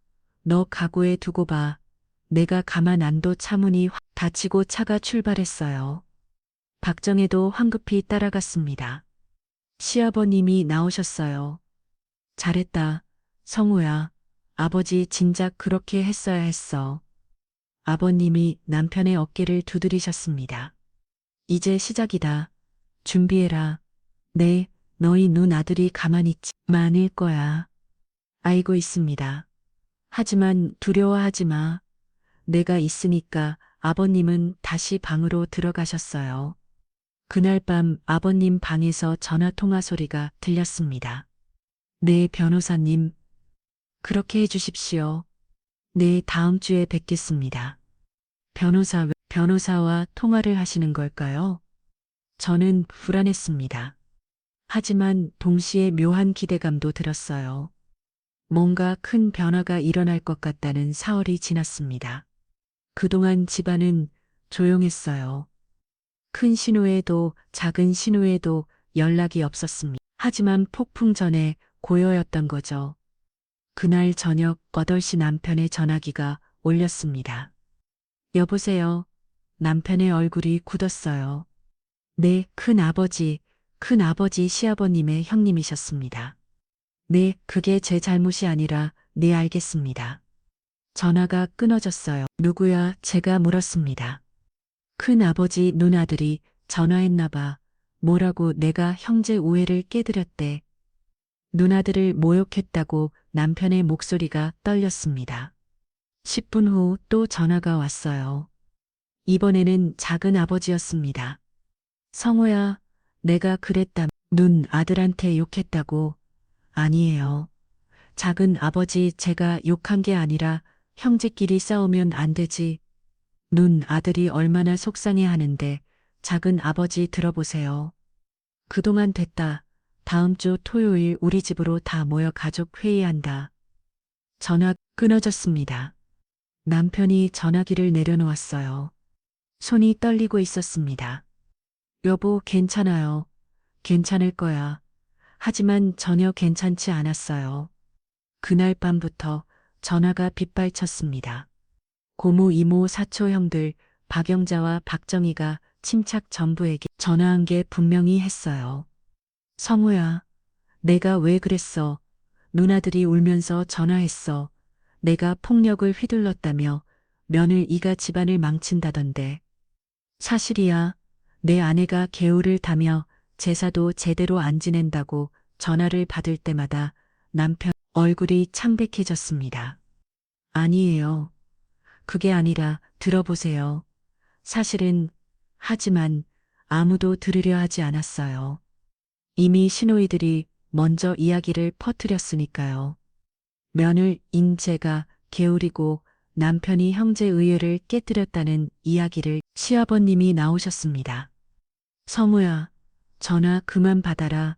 너 각오해 두고 봐. 내가 가만 안 둬. 차문이 확 닫히고 차가 출발했어요. 박정혜도 황급히 따라갔습니다. 시아버님이 나오셨어요. 잘했다. 성우야, 아버지 진작 그렇게 했어야 했어. 아버님이 남편의 어깨를 두드리셨습니다. 이제 시작이다. 준비해라. 네, 너희 누나들이 가만히 있지 않을 거야. 알고 있습니다. 하지만 두려워하지 마. 내가 있으니까. 아버님은 다시 방으로 들어가셨어요. 그날 밤 아버님 방에서 전화 통화 소리가 들렸습니다. 네, 변호사님. 그렇게 해주십시오. 네, 다음 주에 뵙겠습니다. 변호사 변호사와 통화를 하시는 걸까요? 저는 불안했습니다. 하지만 동시에 묘한 기대감도 들었어요. 뭔가 큰 변화가 일어날 것 같다는 사흘이 지났습니다. 그동안 집안은 조용했어요. 큰 신호에도 작은 신호에도 연락이 없었습니다. 하지만 폭풍 전에 고요였던 거죠. 그날 저녁 8시 남편의 전화기가 울렸습니다. 여보세요. 남편의 얼굴이 굳었어요. 네, 큰아버지 시아버님의 형님이셨습니다. 네, 그게 제 잘못이 아니라, 네, 알겠습니다. 전화가 끊어졌어요. 누구야? 제가 물었습니다. 큰아버지 누나들이 전화했나 봐. 뭐라고 내가 형제 우애를 깨뜨렸대. 누나들을 모욕했다고 남편의 목소리가 떨렸습니다. 10분 후 또 전화가 왔어요. 이번에는 작은 아버지였습니다. 성호야, 내가 그랬다. 눈 아들한테 욕했다고. 아니에요. 작은 아버지, 제가 욕한 게 아니라 형제끼리 싸우면 안 되지. 눈 아들이 얼마나 속상해 하는데 작은 아버지 들어보세요. 그동안 됐다. 다음 주 토요일 우리 집으로 다 모여 가족 회의한다. 전화 끊어졌습니다. 남편이 전화기를 내려놓았어요. 손이 떨리고 있었습니다. 여보, 괜찮아요. 괜찮을 거야. 하지만 전혀 괜찮지 않았어요. 그날 밤부터 전화가 빗발쳤습니다. 고모, 이모, 사촌 형들, 박영자와 박정희가 침착 전부에게 전화한 게 분명히 했어요. 성우야, 내가 왜 그랬어? 누나들이 울면서 전화했어. 내가 폭력을 휘둘렀다며 며느리가 집안을 망친다던데. 사실이야. 내 아내가 개울을 타며 제사도 제대로 안 지낸다고 전화를 받을 때마다 남편 얼굴이 창백해졌습니다. 아니에요. 그게 아니라 들어보세요. 사실은, 하지만 아무도 들으려 하지 않았어요. 이미 시노이들이 먼저 이야기를 퍼뜨렸으니까요. 며느리인 제가 게으리고 남편이 형제 의회를 깨뜨렸다는 이야기를 시아버님이 나오셨습니다. 성우야, 전화 그만 받아라.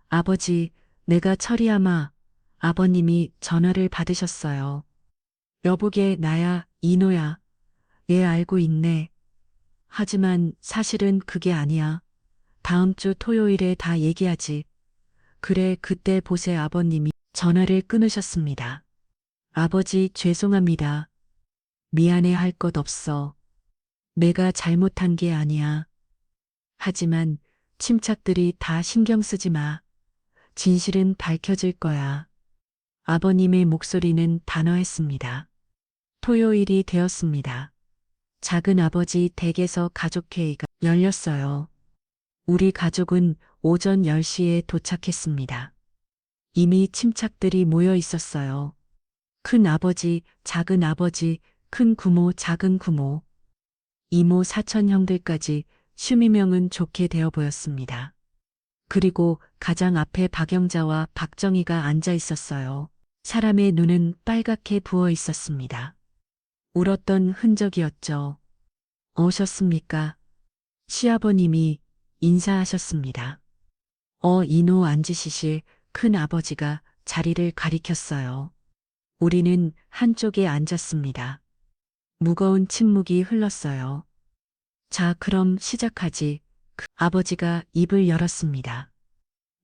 아버지, 내가 처리하마. 아버님이 전화를 받으셨어요. 여보게 나야, 이노야. 얘 알고 있네. 하지만 사실은 그게 아니야. 다음 주 토요일에 다 얘기하지. 그래, 그때 보세. 아버님이 전화를 끊으셨습니다. 아버지, 죄송합니다. 미안해 할 것 없어. 내가 잘못한 게 아니야. 하지만 침착들이 다 신경 쓰지 마. 진실은 밝혀질 거야. 아버님의 목소리는 단호했습니다. 토요일이 되었습니다. 작은 아버지 댁에서 가족회의가 열렸어요. 우리 가족은 오전 10시에 도착했습니다. 이미 침착들이 모여 있었어요. 큰 아버지, 작은 아버지, 큰 구모, 작은 구모, 이모, 사촌 형들까지 슈미명은 좋게 되어 보였습니다. 그리고 가장 앞에 박영자와 박정희가 앉아 있었어요. 사람의 눈은 빨갛게 부어 있었습니다. 울었던 흔적이었죠. 오셨습니까? 시아버님이 인사하셨습니다. 이노 앉으시실. 큰 아버지가 자리를 가리켰어요. 우리는 한쪽에 앉았습니다. 무거운 침묵이 흘렀어요. 자, 그럼 시작하지. 아버지가 입을 열었습니다.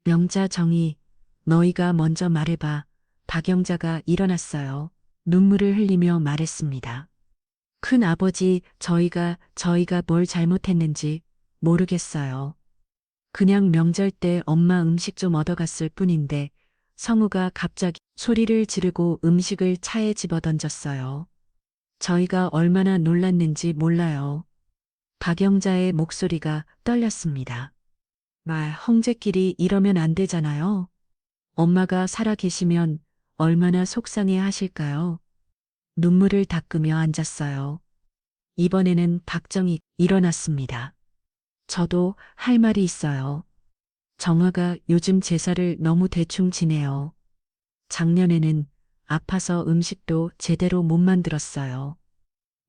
명자, 정희, 너희가 먼저 말해봐. 박영자가 일어났어요. 눈물을 흘리며 말했습니다. 큰 아버지, 저희가 뭘 잘못했는지 모르겠어요. 그냥 명절 때 엄마 음식 좀 얻어갔을 뿐인데 성우가 갑자기 소리를 지르고 음식을 차에 집어던졌어요. 저희가 얼마나 놀랐는지 몰라요. 박영자의 목소리가 떨렸습니다. 형제끼리 이러면 안 되잖아요. 엄마가 살아 계시면 얼마나 속상해 하실까요? 눈물을 닦으며 앉았어요. 이번에는 박정희 일어났습니다. 저도 할 말이 있어요. 정화가 요즘 제사를 너무 대충 지내요. 작년에는 아파서 음식도 제대로 못 만들었어요.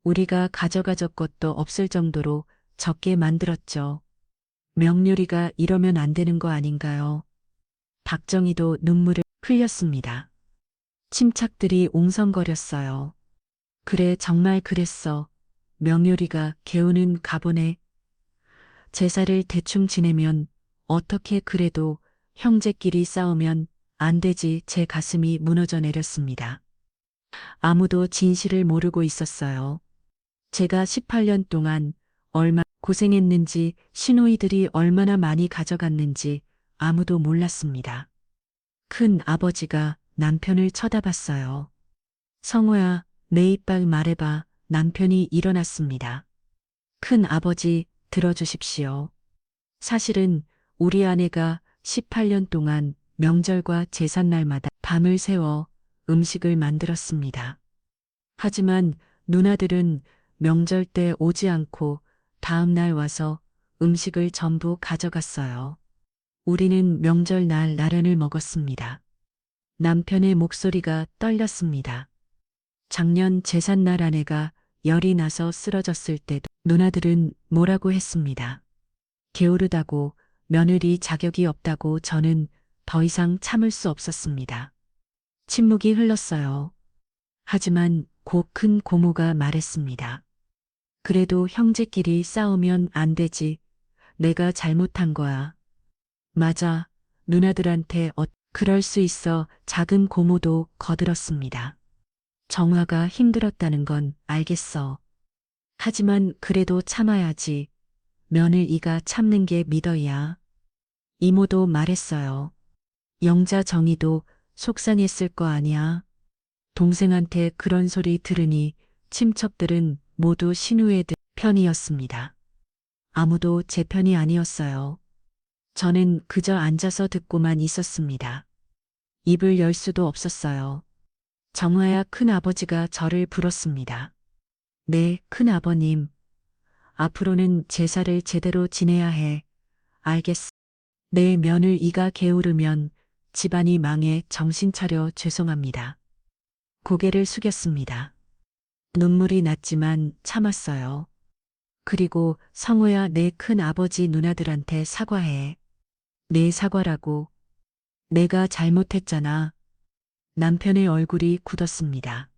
우리가 가져가질 것도 없을 정도로 적게 만들었죠. 명렬이가 이러면 안 되는 거 아닌가요? 박정희도 눈물을 흘렸습니다. 침착들이 옹성거렸어요. 그래, 정말 그랬어. 명렬이가 개우는 가보네. 제사를 대충 지내면 어떻게 그래도 형제끼리 싸우면 안 되지. 제 가슴이 무너져 내렸습니다. 아무도 진실을 모르고 있었어요. 제가 18년 동안 얼마 고생했는지, 시누이들이 얼마나 많이 가져갔는지 아무도 몰랐습니다. 큰 아버지가 남편을 쳐다봤어요. 성호야, 내 이빨 말해봐. 남편이 일어났습니다. 큰 아버지, 들어주십시오. 사실은 우리 아내가 18년 동안 명절과 제삿날마다 밤을 새워 음식을 만들었습니다. 하지만 누나들은 명절 때 오지 않고 다음날 와서 음식을 전부 가져갔어요. 우리는 명절날 라면을 먹었습니다. 남편의 목소리가 떨렸습니다. 작년 제삿날 아내가 열이 나서 쓰러졌을 때도 누나들은 뭐라고 했습니다. 게으르다고, 며느리 자격이 없다고. 저는 더 이상 참을 수 없었습니다. 침묵이 흘렀어요. 하지만 곧 큰 고모가 말했습니다. 그래도 형제끼리 싸우면 안 되지. 내가 잘못한 거야. 맞아. 누나들한테 그럴 수 있어. 작은 고모도 거들었습니다. 정화가 힘들었다는 건 알겠어. 하지만 그래도 참아야지. 며느리가 참는 게 믿어야. 이모도 말했어요. 영자 정희도 속상했을 거 아니야. 동생한테 그런 소리 들으니 친척들은 모두 신우애들 편이었습니다. 아무도 제 편이 아니었어요. 저는 그저 앉아서 듣고만 있었습니다. 입을 열 수도 없었어요. 정화야, 큰아버지가 저를 불었습니다. 네, 큰아버님. 앞으로는 제사를 제대로 지내야 해. 알겠어. 내 며느리가 게으르면 집안이 망해. 정신 차려. 죄송합니다. 고개를 숙였습니다. 눈물이 났지만 참았어요. 그리고 성호야, 내 큰아버지 누나들한테 사과해. 내 사과라고. 내가 잘못했잖아. 남편의 얼굴이 굳었습니다.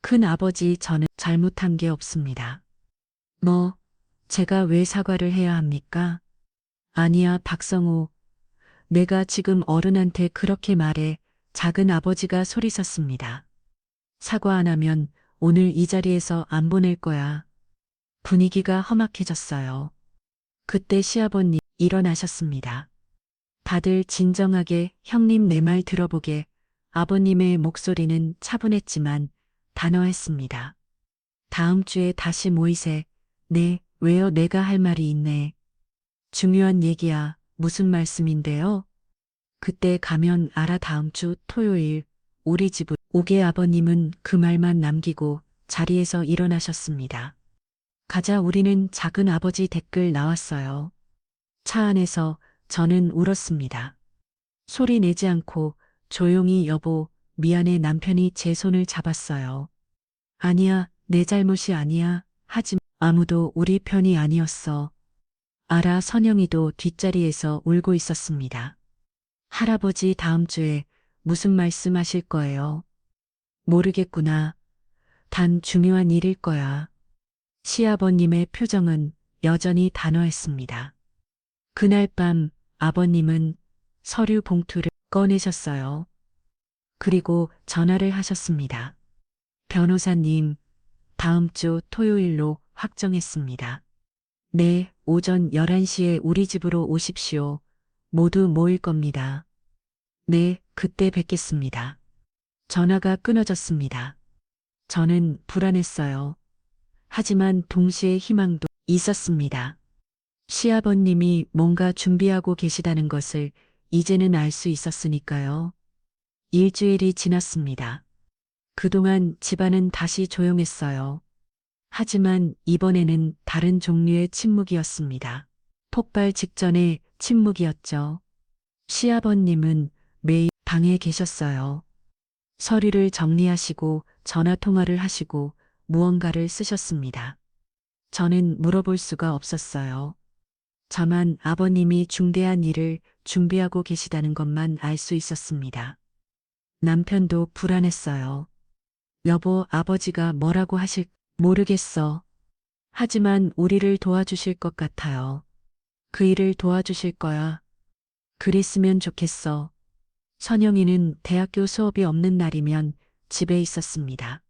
큰아버지, 저는 잘못한 게 없습니다. 뭐, 제가 왜 사과를 해야 합니까? 아니야, 박성호. 내가 지금 어른한테 그렇게 말해. 작은 아버지가 소리쳤습니다. 사과 안 하면 오늘 이 자리에서 안 보낼 거야. 분위기가 험악해졌어요. 그때 시아버님 일어나셨습니다. 다들 진정하게. 형님, 내 말 들어보게. 아버님의 목소리는 차분했지만 단호했습니다. 다음 주에 다시 모이세. 네, 왜요? 내가 할 말이 있네. 중요한 얘기야. 무슨 말씀인데요? 그때 가면 알아. 다음 주 토요일 우리 집으로 오게. 아버님은 그 말만 남기고 자리에서 일어나셨습니다. 가자. 우리는 작은 아버지 댓글 나왔어요. 차 안에서 저는 울었습니다. 소리 내지 않고 조용히. 여보, 미안해. 남편이 제 손을 잡았어요. 아니야, 내 잘못이 아니야. 하지만 아무도 우리 편이 아니었어. 알아. 선영이도 뒷자리에서 울고 있었습니다. 할아버지, 다음 주에 무슨 말씀하실 거예요? 모르겠구나. 단 중요한 일일 거야. 시아버님의 표정은 여전히 단호했습니다. 그날 밤 아버님은 서류 봉투를 꺼내셨어요. 그리고 전화를 하셨습니다. 변호사님, 다음 주 토요일로 확정했습니다. 네, 오전 11시에 우리 집으로 오십시오. 모두 모일 겁니다. 네, 그때 뵙겠습니다. 전화가 끊어졌습니다. 저는 불안했어요. 하지만 동시에 희망도 있었습니다. 시아버님이 뭔가 준비하고 계시다는 것을 이제는 알 수 있었으니까요. 일주일이 지났습니다. 그동안 집안은 다시 조용했어요. 하지만 이번에는 다른 종류의 침묵이었습니다. 폭발 직전의 침묵이었죠. 시아버님은 매일 방에 계셨어요. 서류를 정리하시고 전화 통화를 하시고 무언가를 쓰셨습니다. 저는 물어볼 수가 없었어요. 다만 아버님이 중대한 일을 준비하고 계시다는 것만 알 수 있었습니다. 남편도 불안했어요. 여보, 아버지가 뭐라고 하실, 모르겠어. 하지만 우리를 도와주실 것 같아요. 그 일을 도와주실 거야. 그랬으면 좋겠어. 선영이는 대학교 수업이 없는 날이면 집에 있었습니다.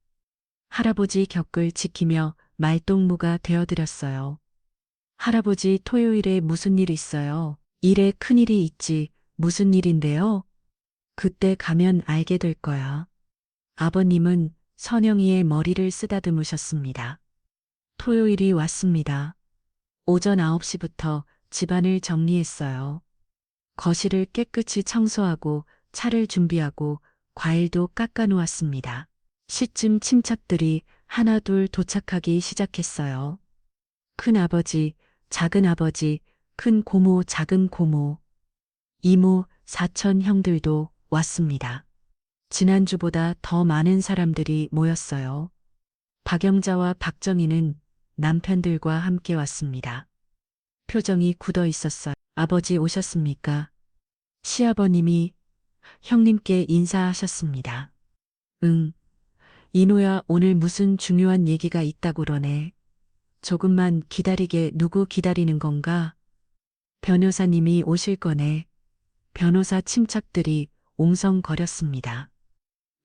할아버지 격을 지키며 말동무가 되어드렸어요. 할아버지, 토요일에 무슨 일 있어요? 일에 큰일이 있지. 무슨 일인데요? 그때 가면 알게 될 거야. 아버님은 선영이의 머리를 쓰다듬으셨습니다. 토요일이 왔습니다. 오전 9시부터 집안을 정리했어요. 거실을 깨끗이 청소하고 차를 준비하고 과일도 깎아 놓았습니다. 시쯤 친척들이 하나둘 도착하기 시작했어요. 큰아버지, 작은아버지, 큰 고모, 작은 고모, 이모, 사촌 형들도 왔습니다. 지난주보다 더 많은 사람들이 모였어요. 박영자와 박정희는 남편들과 함께 왔습니다. 표정이 굳어 있었어요. 아버지 오셨습니까? 시아버님이 형님께 인사하셨습니다. 응. 이노야, 오늘 무슨 중요한 얘기가 있다고 그러네. 조금만 기다리게. 누구 기다리는 건가? 변호사님이 오실 거네. 변호사 침착들이 옹성거렸습니다.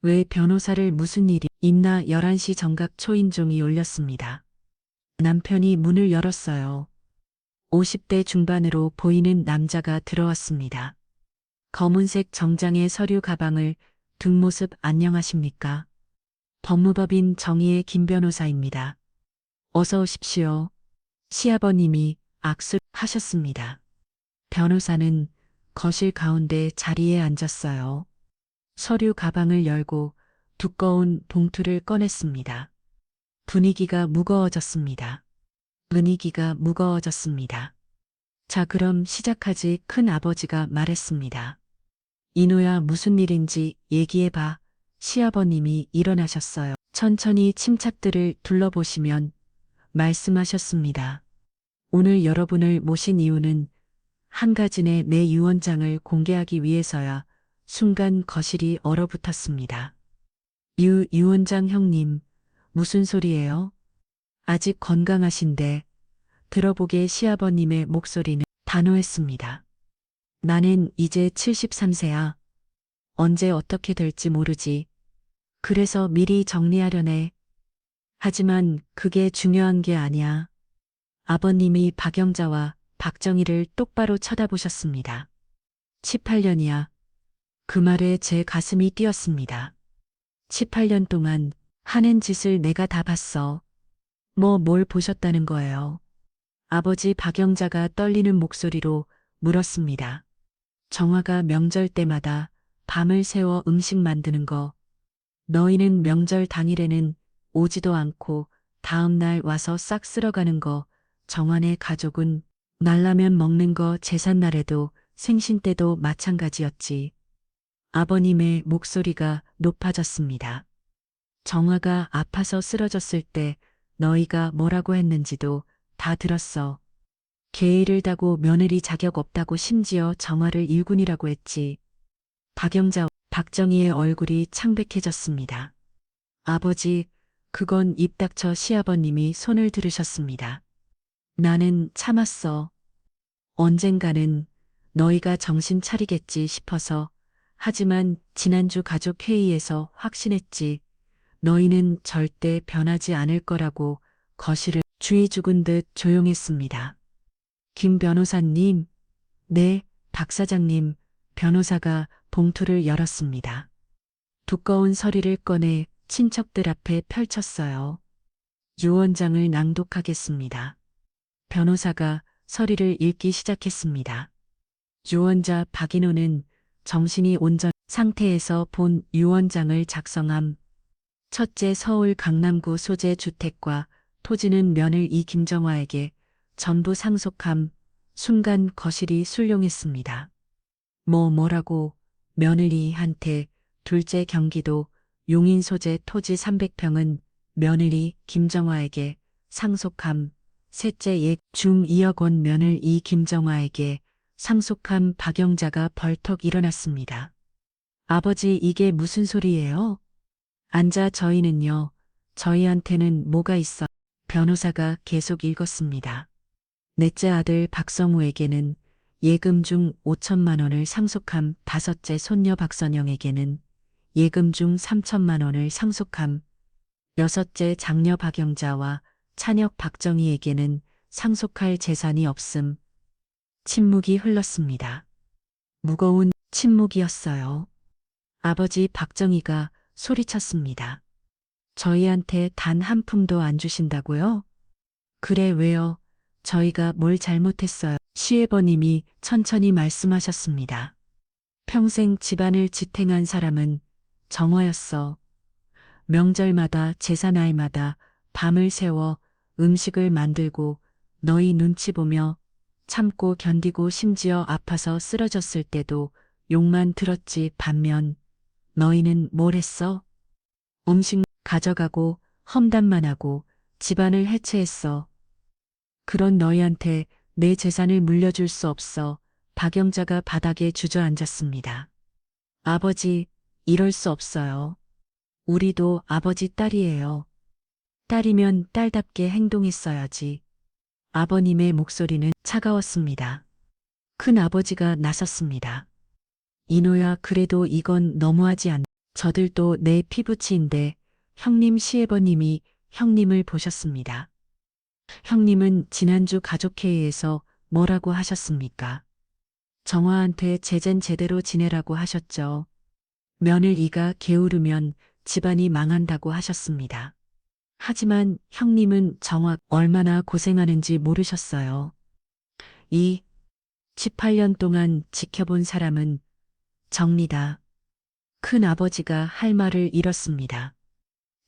왜 변호사를 무슨 일이 있나? 11시 정각 초인종이 울렸습니다. 남편이 문을 열었어요. 50대 중반으로 보이는 남자가 들어왔습니다. 검은색 정장의 서류 가방을 든 모습. 안녕하십니까? 법무법인 정의의 김 변호사입니다. 어서 오십시오. 시아버님이 악수하셨습니다. 변호사는 거실 가운데 자리에 앉았어요. 서류 가방을 열고 두꺼운 봉투를 꺼냈습니다. 분위기가 무거워졌습니다. 분위기가 무거워졌습니다. 자, 그럼 시작하지. 큰 아버지가 말했습니다. 이노야, 무슨 일인지 얘기해봐. 시아버님이 일어나셨어요. 천천히 침착들을 둘러보시면 말씀하셨습니다. 오늘 여러분을 모신 이유는 한 가지네. 내 유언장을 공개하기 위해서야. 순간 거실이 얼어붙었습니다. 유언장 형님, 무슨 소리예요? 아직 건강하신데. 들어보게. 시아버님의 목소리는 단호했습니다. 나는 이제 73세야. 언제 어떻게 될지 모르지. 그래서 미리 정리하려네. 하지만 그게 중요한 게 아니야. 아버님이 박영자와 박정희를 똑바로 쳐다보셨습니다. 18년이야. 그 말에 제 가슴이 뛰었습니다. 18년 동안 하는 짓을 내가 다 봤어. 뭘 보셨다는 거예요? 아버지. 박영자가 떨리는 목소리로 물었습니다. 정화가 명절 때마다 밤을 새워 음식 만드는 거. 너희는 명절 당일에는 오지도 않고 다음날 와서 싹 쓸어가는 거. 정환의 가족은 날라면 먹는 거. 제삿날에도 생신 때도 마찬가지였지. 아버님의 목소리가 높아졌습니다. 정화가 아파서 쓰러졌을 때 너희가 뭐라고 했는지도 다 들었어. 계의를 다고 며느리 자격 없다고 심지어 정화를 일군이라고 했지. 박영자, 박정희의 얼굴이 창백해졌습니다. 아버지, 그건 입 닥쳐. 시아버님이 손을 들으셨습니다. 나는 참았어. 언젠가는 너희가 정신 차리겠지 싶어서. 하지만 지난주 가족 회의에서 확신했지. 너희는 절대 변하지 않을 거라고. 거실을 주의 죽은 듯 조용했습니다. 김 변호사님. 네, 박 사장님. 변호사가 봉투를 열었습니다. 두꺼운 서류를 꺼내 친척들 앞에 펼쳤어요. 유언장을 낭독하겠습니다. 변호사가 서류를 읽기 시작했습니다. 유언자 박인호는 정신이 온전 상태에서 본 유언장을 작성함. 첫째, 서울 강남구 소재 주택과 토지는 며느리 김정화에게 전부 상속함. 순간 거실이 술렁했습니다. 뭐라고? 며느리한테. 둘째, 경기도 용인 소재 토지 300평은 며느리 김정화에게 상속함. 셋째 중 2억 원 며느리 김정화에게 상속함. 박영자가 벌떡 일어났습니다. 아버지, 이게 무슨 소리예요? 앉아. 저희는요. 저희한테는 뭐가 있어? 변호사가 계속 읽었습니다. 넷째 아들 박성우에게는 예금 중 5천만 원을 상속함. 다섯째 손녀 박선영에게는 예금 중 3천만 원을 상속함. 여섯째 장녀 박영자와 차녀 박정희에게는 상속할 재산이 없음. 침묵이 흘렀습니다. 무거운 침묵이었어요. 아버지 박정희가 소리쳤습니다. 저희한테 단 한 푼도 안 주신다고요? 그래, 왜요? 저희가 뭘 잘못했어요? 시애버님이 천천히 말씀하셨습니다. 평생 집안을 지탱한 사람은 정화였어. 명절마다 제사 날마다 밤을 새워 음식을 만들고 너희 눈치 보며 참고 견디고 심지어 아파서 쓰러졌을 때도 욕만 들었지. 반면 너희는 뭘 했어? 음식 가져가고 험담만 하고 집안을 해체했어. 그런 너희한테 내 재산을 물려줄 수 없어. 박영자가 바닥에 주저앉았습니다. 아버지, 이럴 수 없어요. 우리도 아버지 딸이에요. 딸이면 딸답게 행동했어야지. 아버님의 목소리는 차가웠습니다. 큰 아버지가 나섰습니다. 이노야, 그래도 이건 너무하지 않. 저들도 내 피부치인데 형님. 시애버님이 형님을 보셨습니다. 형님은 지난주 가족회의에서 뭐라고 하셨습니까? 정화한테 제젠 제대로 지내라고 하셨죠. 며느리가 게으르면 집안이 망한다고 하셨습니다. 하지만 형님은 정화 얼마나 고생하는지 모르셨어요. 이 18년 동안 지켜본 사람은 정리다. 큰 아버지가 할 말을 잃었습니다.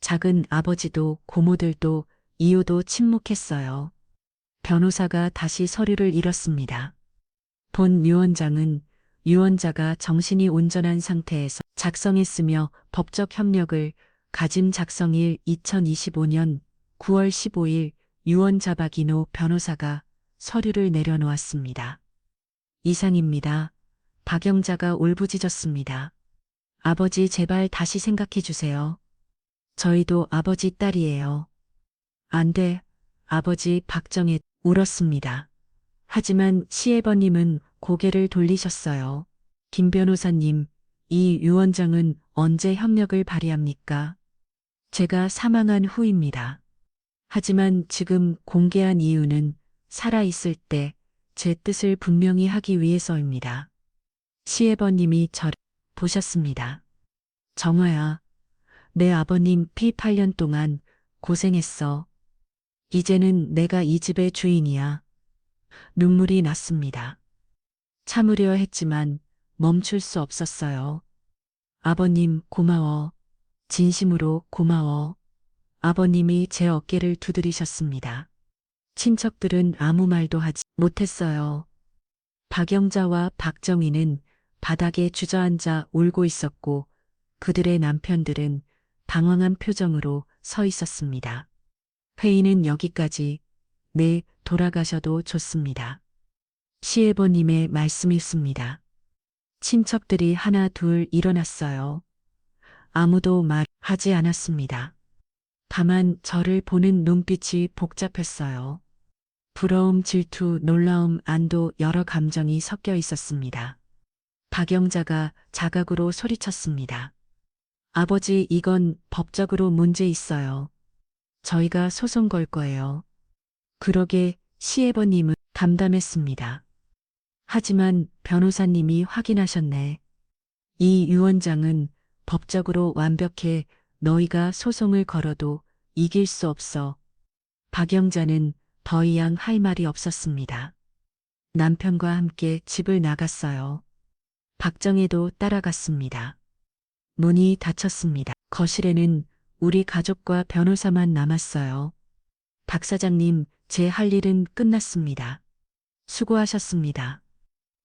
작은 아버지도 고모들도 이유도 침묵했어요. 변호사가 다시 서류를 읽었습니다. 본 유언장은 유언자가 정신이 온전한 상태에서 작성했으며 법적 협력을 가짐. 작성일 2025년 9월 15일 유언자 박인호 변호사가 서류를 내려놓았습니다. 이상입니다. 박영자가 울부짖었습니다. 아버지, 제발 다시 생각해 주세요. 저희도 아버지 딸이에요. 안 돼, 아버지. 박정희 울었습니다. 하지만 시애버님은 고개를 돌리셨어요. 김 변호사님, 이 유언장은 언제 협력을 발휘합니까? 제가 사망한 후입니다. 하지만 지금 공개한 이유는 살아있을 때 제 뜻을 분명히 하기 위해서입니다. 시애버님이 저를 보셨습니다. 정화야, 내 아버님 피 8년 동안 고생했어. 이제는 내가 이 집의 주인이야. 눈물이 났습니다. 참으려 했지만 멈출 수 없었어요. 아버님, 고마워. 진심으로 고마워. 아버님이 제 어깨를 두드리셨습니다. 친척들은 아무 말도 하지 못했어요. 박영자와 박정희는 바닥에 주저앉아 울고 있었고 그들의 남편들은 당황한 표정으로 서 있었습니다. 회의는 여기까지. 네, 돌아가셔도 좋습니다. 시애버님의 말씀이었습니다. 친척들이 하나 둘 일어났어요. 아무도 말하지 않았습니다. 다만 저를 보는 눈빛이 복잡했어요. 부러움, 질투, 놀라움, 안도, 여러 감정이 섞여 있었습니다. 박영자가 자각으로 소리쳤습니다. 아버지, 이건 법적으로 문제 있어요. 저희가 소송 걸 거예요. 그러게. 시애버님은 담담했습니다. 하지만 변호사님이 확인하셨네. 이 유언장은 법적으로 완벽해. 너희가 소송을 걸어도 이길 수 없어. 박영자는 더 이상 할 말이 없었습니다. 남편과 함께 집을 나갔어요. 박정희도 따라갔습니다. 문이 닫혔습니다. 거실에는 우리 가족과 변호사만 남았어요. 박 사장님, 제 할 일은 끝났습니다. 수고하셨습니다.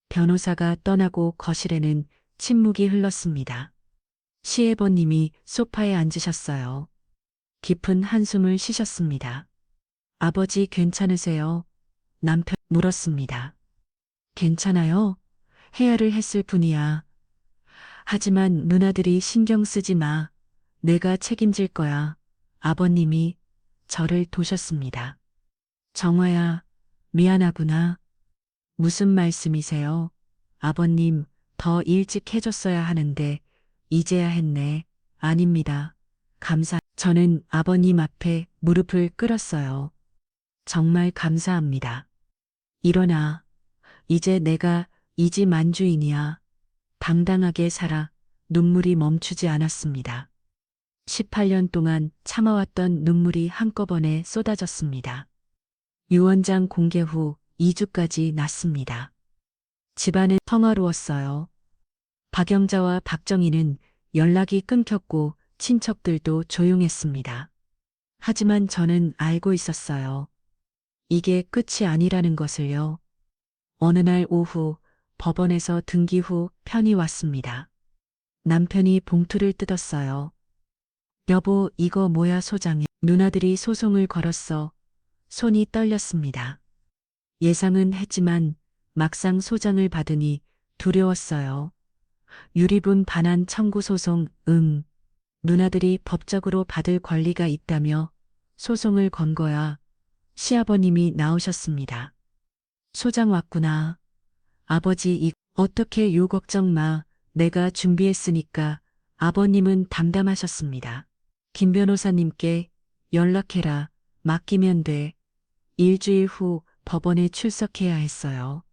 변호사가 떠나고 거실에는 침묵이 흘렀습니다. 시애버님이 소파에 앉으셨어요. 깊은 한숨을 쉬셨습니다. 아버지 괜찮으세요? 남편 물었습니다. 괜찮아요? 해야를 했을 뿐이야. 하지만 누나들이 신경 쓰지 마. 내가 책임질 거야. 아버님이 저를 도셨습니다. 정화야, 미안하구나. 무슨 말씀이세요? 아버님, 더 일찍 해줬어야 하는데, 이제야 했네. 아닙니다. 저는 아버님 앞에 무릎을 꿇었어요. 정말 감사합니다. 일어나. 이제 내가 이 집 만주인이야. 당당하게 살아. 눈물이 멈추지 않았습니다. 18년 동안 참아왔던 눈물이 한꺼번에 쏟아졌습니다. 유언장 공개 후 2주까지 났습니다. 집안은 평화로웠어요. 박영자와 박정희는 연락이 끊겼고 친척들도 조용했습니다. 하지만 저는 알고 있었어요. 이게 끝이 아니라는 것을요. 어느 날 오후 법원에서 등기 후 편이 왔습니다. 남편이 봉투를 뜯었어요. 여보, 이거 뭐야 소장에. 누나들이 소송을 걸었어. 손이 떨렸습니다. 예상은 했지만 막상 소장을 받으니 두려웠어요. 유리분 반환 청구 소송, 누나들이 법적으로 받을 권리가 있다며 소송을 건 거야. 시아버님이 나오셨습니다. 소장 왔구나. 아버지, 어떻게 요 걱정 마. 내가 준비했으니까. 아버님은 담담하셨습니다. 김 변호사님께 연락해라. 맡기면 돼. 일주일 후 법원에 출석해야 했어요.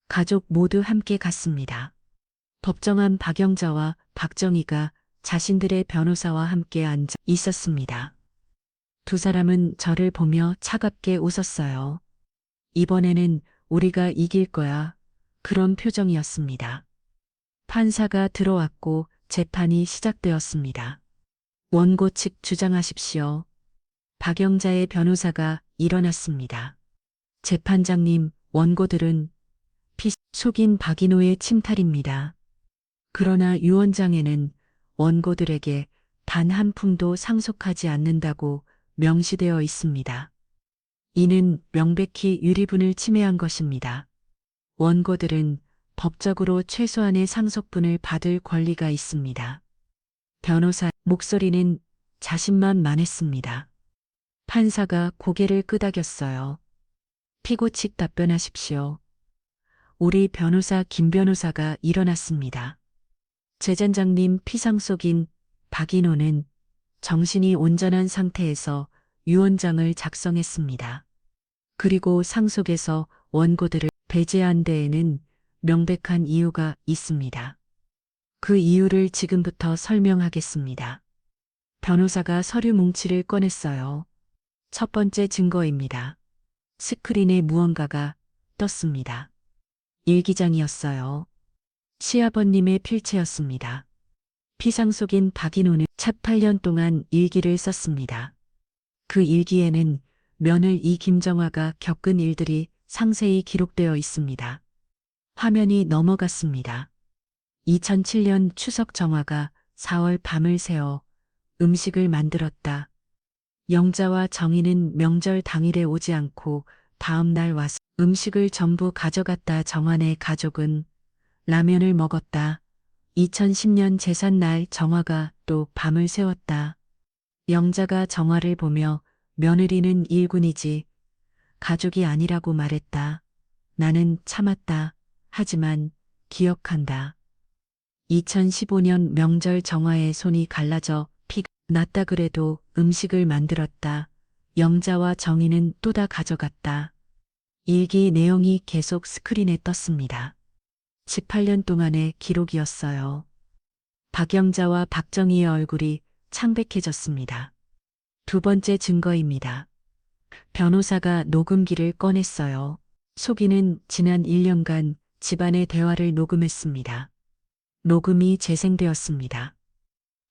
가족 모두 함께 갔습니다. 법정한 박영자와 박정희가 자신들의 변호사와 함께 앉아 있었습니다. 두 사람은 저를 보며 차갑게 웃었어요. 이번에는 우리가 이길 거야. 그런 표정이었습니다. 판사가 들어왔고 재판이 시작되었습니다. 원고 측 주장하십시오. 박영자의 변호사가 일어났습니다. 재판장님, 원고들은 속인 박인호의 침탈입니다. 그러나 유언장에는 원고들에게 단 한 푼도 상속하지 않는다고 명시되어 있습니다. 이는 명백히 유리분을 침해한 것입니다. 원고들은 법적으로 최소한의 상속분을 받을 권리가 있습니다. 변호사 목소리는 자신만만했습니다. 판사가 고개를 끄덕였어요. 피고 측 답변하십시오. 우리 변호사 김 변호사가 일어났습니다. 재단장님, 피상 속인 박인호는 정신이 온전한 상태에서 유언장을 작성했습니다. 그리고 상속에서 원고들을 배제한 데에는 명백한 이유가 있습니다. 그 이유를 지금부터 설명하겠습니다. 변호사가 서류 뭉치를 꺼냈어요. 첫 번째 증거입니다. 스크린에 무언가가 떴습니다. 일기장이었어요. 시아버님의 필체였습니다. 피상 속인 박인호는 18년 동안 일기를 썼습니다. 그 일기에는 며느리 김정화가 겪은 일들이 상세히 기록되어 있습니다. 화면이 넘어갔습니다. 2007년 추석 정화가 4월 밤을 새워 음식을 만들었다. 영자와 정희는 명절 당일에 오지 않고 다음 날 와서 음식을 전부 가져갔다. 정환의 가족은 라면을 먹었다. 2010년 제삿날 정화가 또 밤을 새웠다. 영자가 정화를 보며 며느리는 일군이지 가족이 아니라고 말했다. 나는 참았다. 하지만 기억한다. 2015년 명절 정화의 손이 갈라져 피가 났다. 그래도 음식을 만들었다. 영자와 정희는 또 다 가져갔다. 일기 내용이 계속 스크린에 떴습니다. 18년 동안의 기록이었어요. 박영자와 박정희의 얼굴이 창백해졌습니다. 두 번째 증거입니다. 변호사가 녹음기를 꺼냈어요. 속이는 지난 1년간 집안의 대화를 녹음했습니다. 녹음이 재생되었습니다.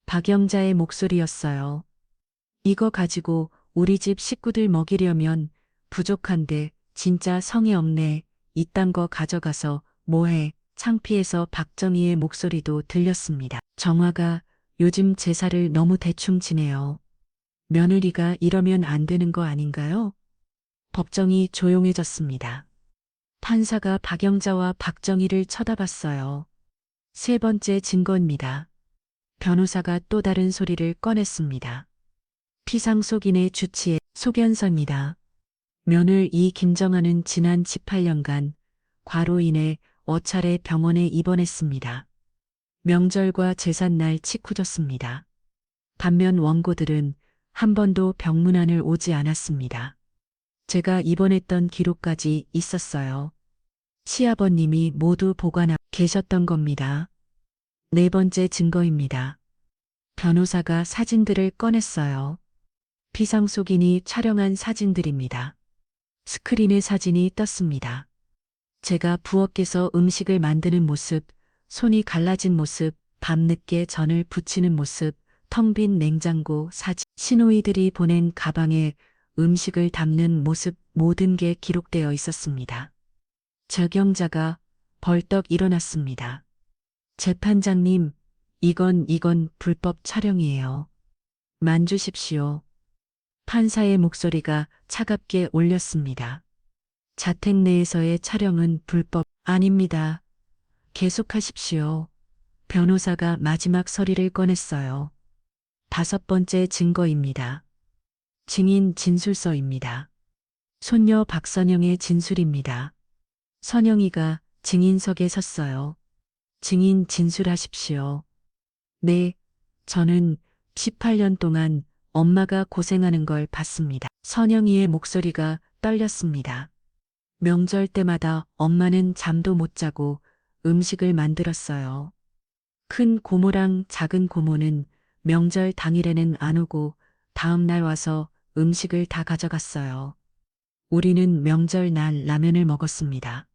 박영자의 목소리였어요. 이거 가지고 우리 집 식구들 먹이려면 부족한데 진짜 성의 없네. 이딴 거 가져가서 뭐해. 창피해서 박정희의 목소리도 들렸습니다. 정화가 요즘 제사를 너무 대충 지내요. 며느리가 이러면 안 되는 거 아닌가요? 법정이 조용해졌습니다. 판사가 박영자와 박정희를 쳐다봤어요. 세 번째 증거입니다. 변호사가 또 다른 소리를 꺼냈습니다. 피상속인의 주치의 소견서입니다. 며느리 이 김정아는 지난 18년간 과로 인해 어차례 병원에 입원했습니다. 명절과 제삿날 치쿠졌습니다. 반면 원고들은 한 번도 병문안을 오지 않았습니다. 제가 입원했던 기록까지 있었어요. 시아버님이 모두 보관하고 계셨던 겁니다. 네 번째 증거입니다. 변호사가 사진들을 꺼냈어요. 피상속인이 촬영한 사진들입니다. 스크린에 사진이 떴습니다. 제가 부엌에서 음식을 만드는 모습, 손이 갈라진 모습, 밤늦게 전을 부치는 모습, 텅 빈 냉장고 사진, 시누이들이 보낸 가방에 음식을 담는 모습 모든 게 기록되어 있었습니다. 적용자가 벌떡 일어났습니다. 재판장님, 이건 불법 촬영이에요. 만주십시오. 판사의 목소리가 차갑게 울렸습니다. 자택 내에서의 촬영은 불법 아닙니다. 계속하십시오. 변호사가 마지막 서리를 꺼냈어요. 다섯 번째 증거입니다. 증인 진술서입니다. 손녀 박선영의 진술입니다. 선영이가 증인석에 섰어요. 증인 진술하십시오. 네, 저는 18년 동안 엄마가 고생하는 걸 봤습니다. 선영이의 목소리가 떨렸습니다. 명절 때마다 엄마는 잠도 못 자고 음식을 만들었어요. 큰 고모랑 작은 고모는 명절 당일에는 안 오고 다음 날 와서 음식을 다 가져갔어요. 우리는 명절 날 라면을 먹었습니다.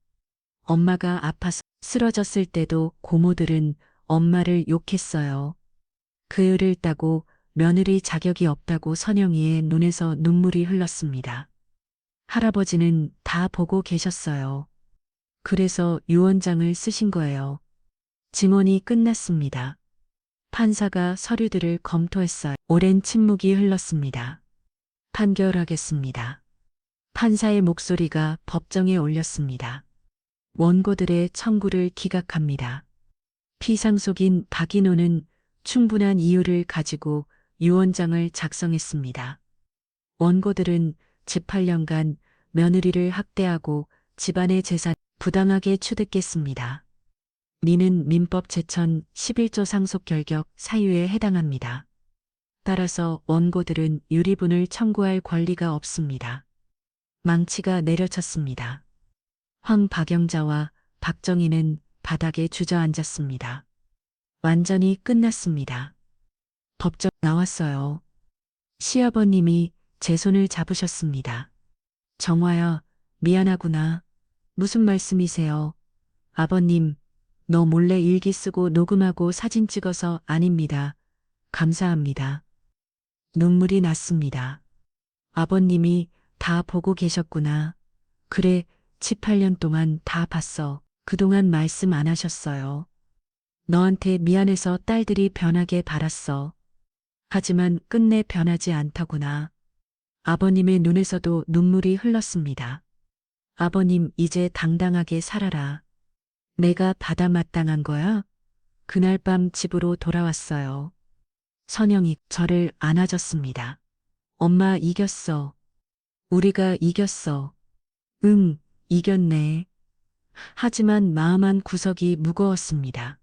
엄마가 아파서 쓰러졌을 때도 고모들은 엄마를 욕했어요. 그 애를 따고 며느리 자격이 없다고 선영이의 눈에서 눈물이 흘렀습니다. 할아버지는 다 보고 계셨어요. 그래서 유언장을 쓰신 거예요. 증언이 끝났습니다. 판사가 서류들을 검토했어요. 오랜 침묵이 흘렀습니다. 판결하겠습니다. 판사의 목소리가 법정에 올렸습니다. 원고들의 청구를 기각합니다. 피상속인 박인호는 충분한 이유를 가지고 유언장을 작성했습니다. 원고들은 18년간 며느리를 학대하고 집안의 재산 부당하게 취득했습니다. 니는 민법 제천 11조 상속 결격 사유에 해당합니다. 따라서 원고들은 유리분을 청구할 권리가 없습니다. 망치가 내려쳤습니다. 황박영자와 박정희는 바닥에 주저앉았습니다. 완전히 끝났습니다. 법정 나왔어요. 시아버님이 제 손을 잡으셨습니다. 정화야, 미안하구나. 무슨 말씀이세요? 아버님, 너 몰래 일기 쓰고 녹음하고 사진 찍어서 아닙니다. 감사합니다. 눈물이 났습니다. 아버님이 다 보고 계셨구나. 그래, 18년 동안 다 봤어. 그동안 말씀 안 하셨어요. 너한테 미안해서 딸들이 변하게 바랐어. 하지만 끝내 변하지 않더구나. 아버님의 눈에서도 눈물이 흘렀습니다. 아버님, 이제 당당하게 살아라. 내가 받아 마땅한 거야? 그날 밤 집으로 돌아왔어요. 선영이 저를 안아줬습니다. 엄마 이겼어. 우리가 이겼어. 응, 이겼네. 하지만 마음 한 구석이 무거웠습니다.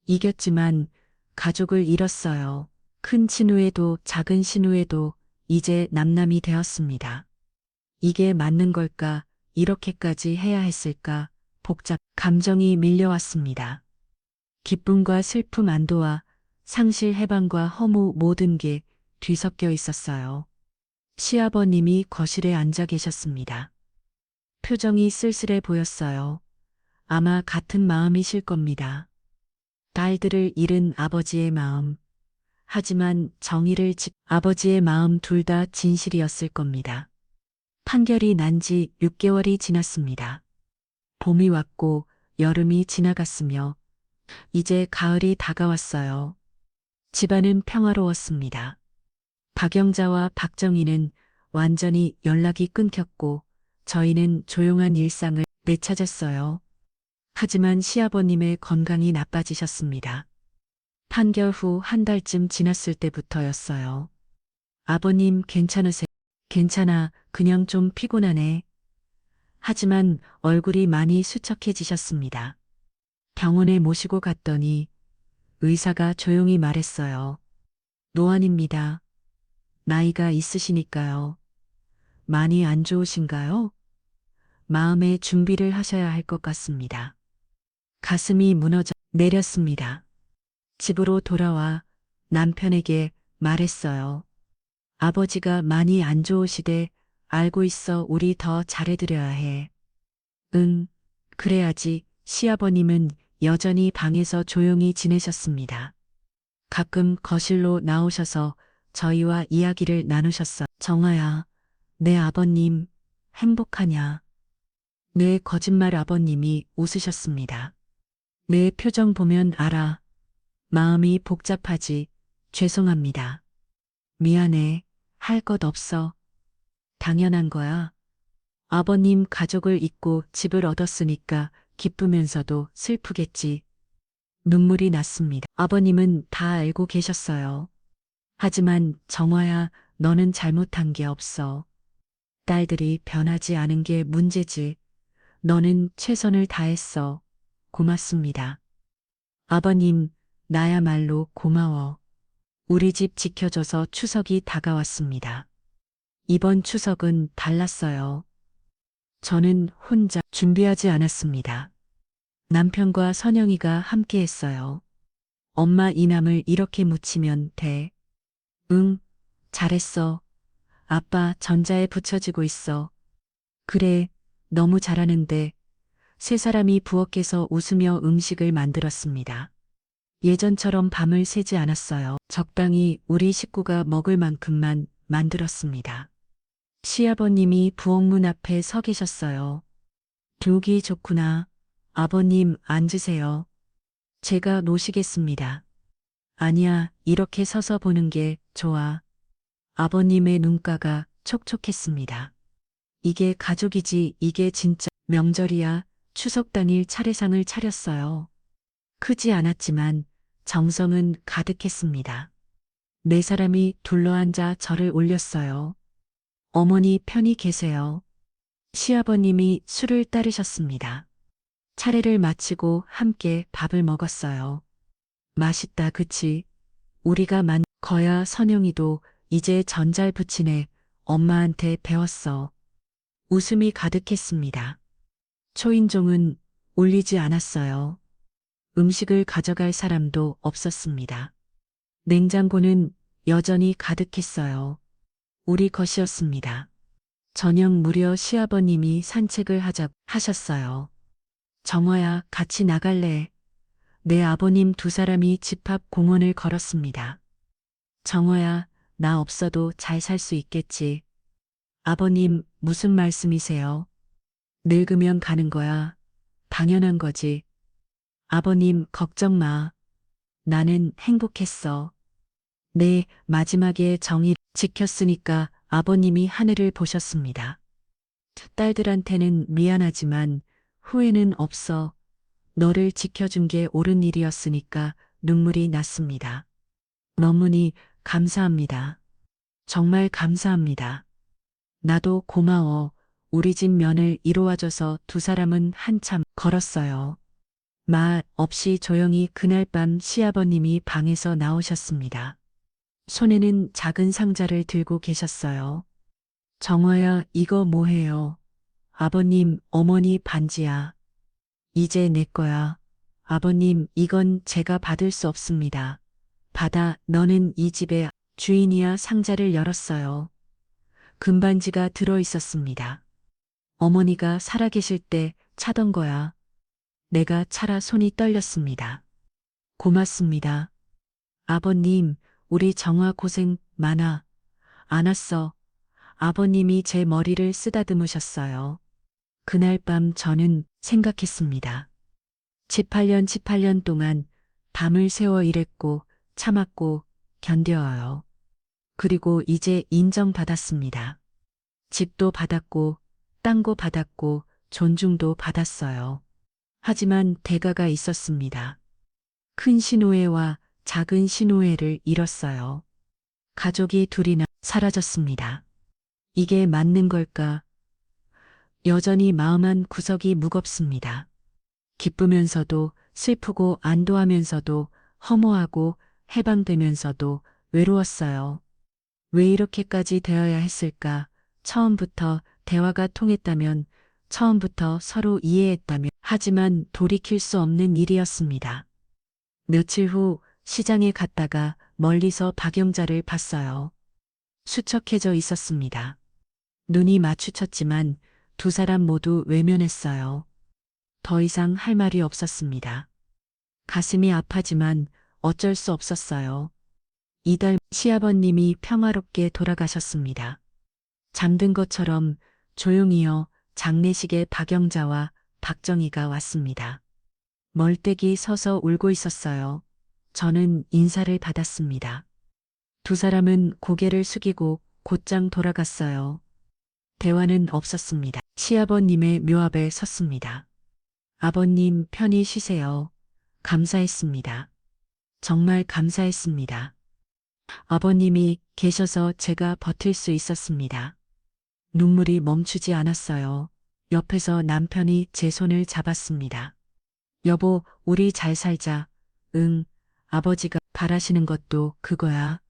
이겼지만 가족을 잃었어요. 큰 신우에도 작은 신우에도 이제 남남이 되었습니다. 이게 맞는 걸까? 이렇게까지 해야 했을까? 복잡 감정이 밀려왔습니다. 기쁨과 슬픔, 안도와 상실, 해방과 허무 모든 게 뒤섞여 있었어요. 시아버님이 거실에 앉아 계셨습니다. 표정이 쓸쓸해 보였어요. 아마 같은 마음이실 겁니다. 딸들을 잃은 아버지의 마음. 하지만 정의를 아버지의 마음 둘 다 진실이었을 겁니다. 판결이 난 지 6개월이 지났습니다. 봄이 왔고 여름이 지나갔으며 이제 가을이 다가왔어요. 집안은 평화로웠습니다. 박영자와 박정희는 완전히 연락이 끊겼고 저희는 조용한 일상을 되찾았어요. 하지만 시아버님의 건강이 나빠지셨습니다. 판결 후 한 달쯤 지났을 때부터였어요. 아버님 괜찮으세요? 괜찮아. 그냥 좀 피곤하네. 하지만 얼굴이 많이 수척해지셨습니다. 병원에 모시고 갔더니 의사가 조용히 말했어요. 노안입니다. 나이가 있으시니까요. 많이 안 좋으신가요? 마음의 준비를 하셔야 할 것 같습니다. 가슴이 무너져 내렸습니다. 집으로 돌아와 남편에게 말했어요. 아버지가 많이 안 좋으시대. 알고 있어. 우리 더 잘해드려야 해. 응, 그래야지. 시아버님은 여전히 방에서 조용히 지내셨습니다. 가끔 거실로 나오셔서 저희와 이야기를 나누셨어. 정아야, 내 아버님 행복하냐? 내 거짓말. 아버님이 웃으셨습니다. 내 표정 보면 알아. 마음이 복잡하지. 죄송합니다. 미안해. 할 것 없어. 당연한 거야. 아버님 가족을 잊고 집을 얻었으니까 기쁘면서도 슬프겠지. 눈물이 났습니다. 아버님은 다 알고 계셨어요. 하지만 정화야, 너는 잘못한 게 없어. 딸들이 변하지 않은 게 문제지. 너는 최선을 다했어. 고맙습니다. 아버님, 나야말로 고마워. 우리 집 지켜줘서 추석이 다가왔습니다. 이번 추석은 달랐어요. 저는 혼자 준비하지 않았습니다. 남편과 선영이가 함께 했어요. 엄마 이남을 이렇게 묻히면 돼. 응, 잘했어. 아빠 전자에 붙여지고 있어. 그래, 너무 잘하는데. 세 사람이 부엌에서 웃으며 음식을 만들었습니다. 예전처럼 밤을 새지 않았어요. 적당히 우리 식구가 먹을 만큼만 만들었습니다. 시아버님이 부엌문 앞에 서 계셨어요. 보기 좋구나. 아버님 앉으세요. 제가 모시겠습니다. 아니야, 이렇게 서서 보는 게 좋아. 아버님의 눈가가 촉촉했습니다. 이게 가족이지. 이게 진짜 명절이야. 추석 당일 차례상을 차렸어요. 크지 않았지만 정성은 가득했습니다. 네 사람이 둘러앉아 절을 올렸어요. 어머니 편히 계세요. 시아버님이 술을 따르셨습니다. 차례를 마치고 함께 밥을 먹었어요. 맛있다, 그치? 우리가 거야. 선영이도 이제 전잘 붙이네. 엄마한테 배웠어. 웃음이 가득했습니다. 초인종은 울리지 않았어요. 음식을 가져갈 사람도 없었습니다. 냉장고는 여전히 가득했어요. 우리 것이었습니다. 저녁 무렵 시아버님이 산책을 하셨어요. 정화야, 같이 나갈래? 내 아버님 두 사람이 집 앞 공원을 걸었습니다. 정화야, 나 없어도 잘 살 수 있겠지. 아버님, 무슨 말씀이세요? 늙으면 가는 거야. 당연한 거지. 아버님, 걱정 마. 나는 행복했어. 내 마지막에 정의 지켰으니까. 아버님이 하늘을 보셨습니다. 딸들한테는 미안하지만 후회는 없어. 너를 지켜준 게 옳은 일이었으니까. 눈물이 났습니다. 너무니 감사합니다. 정말 감사합니다. 나도 고마워. 우리 집 면을 이루어줘서 두 사람은 한참 걸었어요. 말 없이 조용히 그날 밤 시아버님이 방에서 나오셨습니다. 손에는 작은 상자를 들고 계셨어요. 정화야, 이거 뭐해요? 아버님, 어머니 반지야. 이제 내 거야. 아버님, 이건 제가 받을 수 없습니다. 받아. 너는 이 집의 주인이야. 상자를 열었어요. 금반지가 들어 있었습니다. 어머니가 살아계실 때 차던 거야. 내가 차라 손이 떨렸습니다. 고맙습니다. 아버님, 우리 정화 고생 많아. 안았어. 아버님이 제 머리를 쓰다듬으셨어요. 그날 밤 저는 생각했습니다. 18년 동안 밤을 새워 일했고 참았고 견뎌요. 그리고 이제 인정받았습니다. 집도 받았고, 땅도 받았고, 존중도 받았어요. 하지만 대가가 있었습니다. 큰 신호애와 작은 신호애를 잃었어요. 가족이 둘이나 사라졌습니다. 이게 맞는 걸까? 여전히 마음 한 구석이 무겁습니다. 기쁘면서도 슬프고 안도하면서도 허무하고 해방되면서도 외로웠어요. 왜 이렇게까지 되어야 했을까? 처음부터 대화가 통했다면, 처음부터 서로 이해했다면, 하지만 돌이킬 수 없는 일이었습니다. 며칠 후 시장에 갔다가 멀리서 박영자를 봤어요. 수척해져 있었습니다. 눈이 마주쳤지만 두 사람 모두 외면했어요. 더 이상 할 말이 없었습니다. 가슴이 아파지만 어쩔 수 없었어요. 이달 시아버님이 평화롭게 돌아가셨습니다. 잠든 것처럼 조용히요 장례식에 박영자와 박정희가 왔습니다. 멀떼기 서서 울고 있었어요. 저는 인사를 받았습니다. 두 사람은 고개를 숙이고 곧장 돌아갔어요. 대화는 없었습니다. 시아버님의 묘 앞에 섰습니다. 아버님 편히 쉬세요. 감사했습니다. 정말 감사했습니다. 아버님이 계셔서 제가 버틸 수 있었습니다. 눈물이 멈추지 않았어요. 옆에서 남편이 제 손을 잡았습니다. 여보, 우리 잘 살자. 응, 아버지가 바라시는 것도 그거야.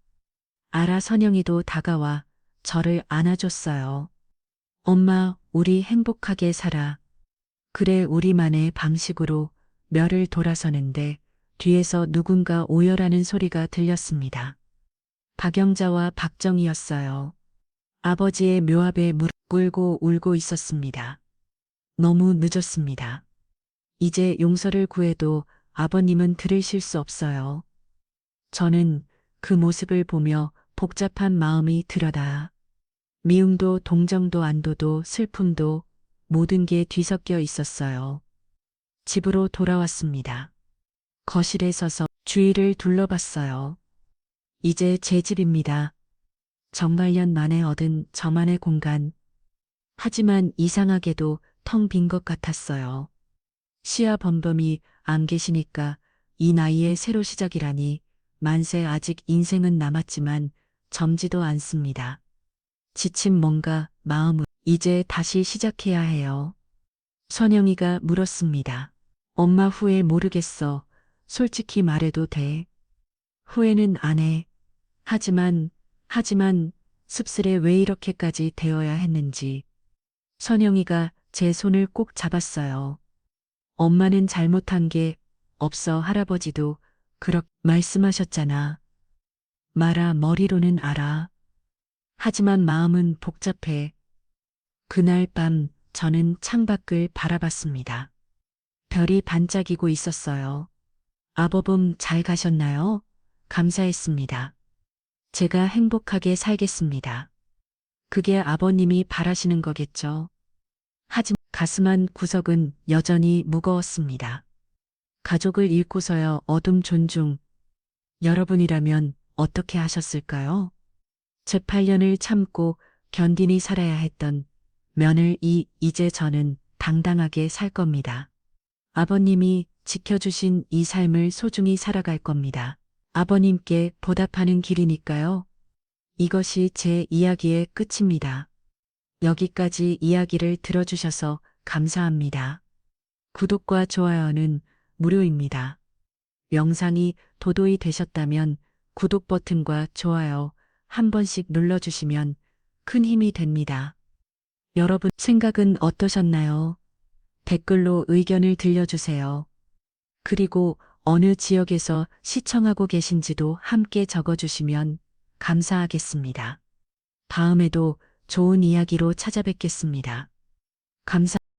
알아. 선영이도 다가와 저를 안아줬어요. 엄마, 우리 행복하게 살아. 그래, 우리만의 방식으로 멸을 돌아서는데 뒤에서 누군가 오열하는 소리가 들렸습니다. 박영자와 박정희였어요. 아버지의 묘 앞에 무릎 꿇고 울고 있었습니다. 너무 늦었습니다. 이제 용서를 구해도 아버님은 들으실 수 없어요. 저는 그 모습을 보며 복잡한 마음이 들어다. 미움도 동정도 안도도 슬픔도 모든 게 뒤섞여 있었어요. 집으로 돌아왔습니다. 거실에 서서 주위를 둘러봤어요. 이제 제 집입니다. 정말 년 만에 얻은 저만의 공간. 하지만 이상하게도 텅 빈 것 같았어요. 시아범범이 안 계시니까 이 나이에 새로 시작이라니. 만세. 아직 인생은 남았지만 젊지도 않습니다. 지친 뭔가 마음은 이제 다시 시작해야 해요. 선영이가 물었습니다. 엄마 후회 모르겠어. 솔직히 말해도 돼. 후회는 안 해. 하지만 씁쓸해. 왜 이렇게까지 되어야 했는지. 선영이가 제 손을 꼭 잡았어요. 엄마는 잘못한 게 없어. 할아버지도 그렇게 말씀하셨잖아. 말아. 머리로는 알아. 하지만 마음은 복잡해. 그날 밤 저는 창밖을 바라봤습니다. 별이 반짝이고 있었어요. 아버님 잘 가셨나요? 감사했습니다. 제가 행복하게 살겠습니다. 그게 아버님이 바라시는 거겠죠. 하지만 가슴 한 구석은 여전히 무거웠습니다. 가족을 잃고서야 어둠 존중. 여러분이라면 어떻게 하셨을까요? 제 8년을 참고 견디니 살아야 했던 이제 저는 당당하게 살 겁니다. 아버님이 지켜주신 이 삶을 소중히 살아갈 겁니다. 아버님께 보답하는 길이니까요. 이것이 제 이야기의 끝입니다. 여기까지 이야기를 들어주셔서 감사합니다. 구독과 좋아요는 무료입니다. 영상이 도도히 되셨다면 구독 버튼과 좋아요 한 번씩 눌러주시면 큰 힘이 됩니다. 여러분 생각은 어떠셨나요? 댓글로 의견을 들려주세요. 그리고 어느 지역에서 시청하고 계신지도 함께 적어주시면 감사하겠습니다. 다음에도 좋은 이야기로 찾아뵙겠습니다. 감사합니다.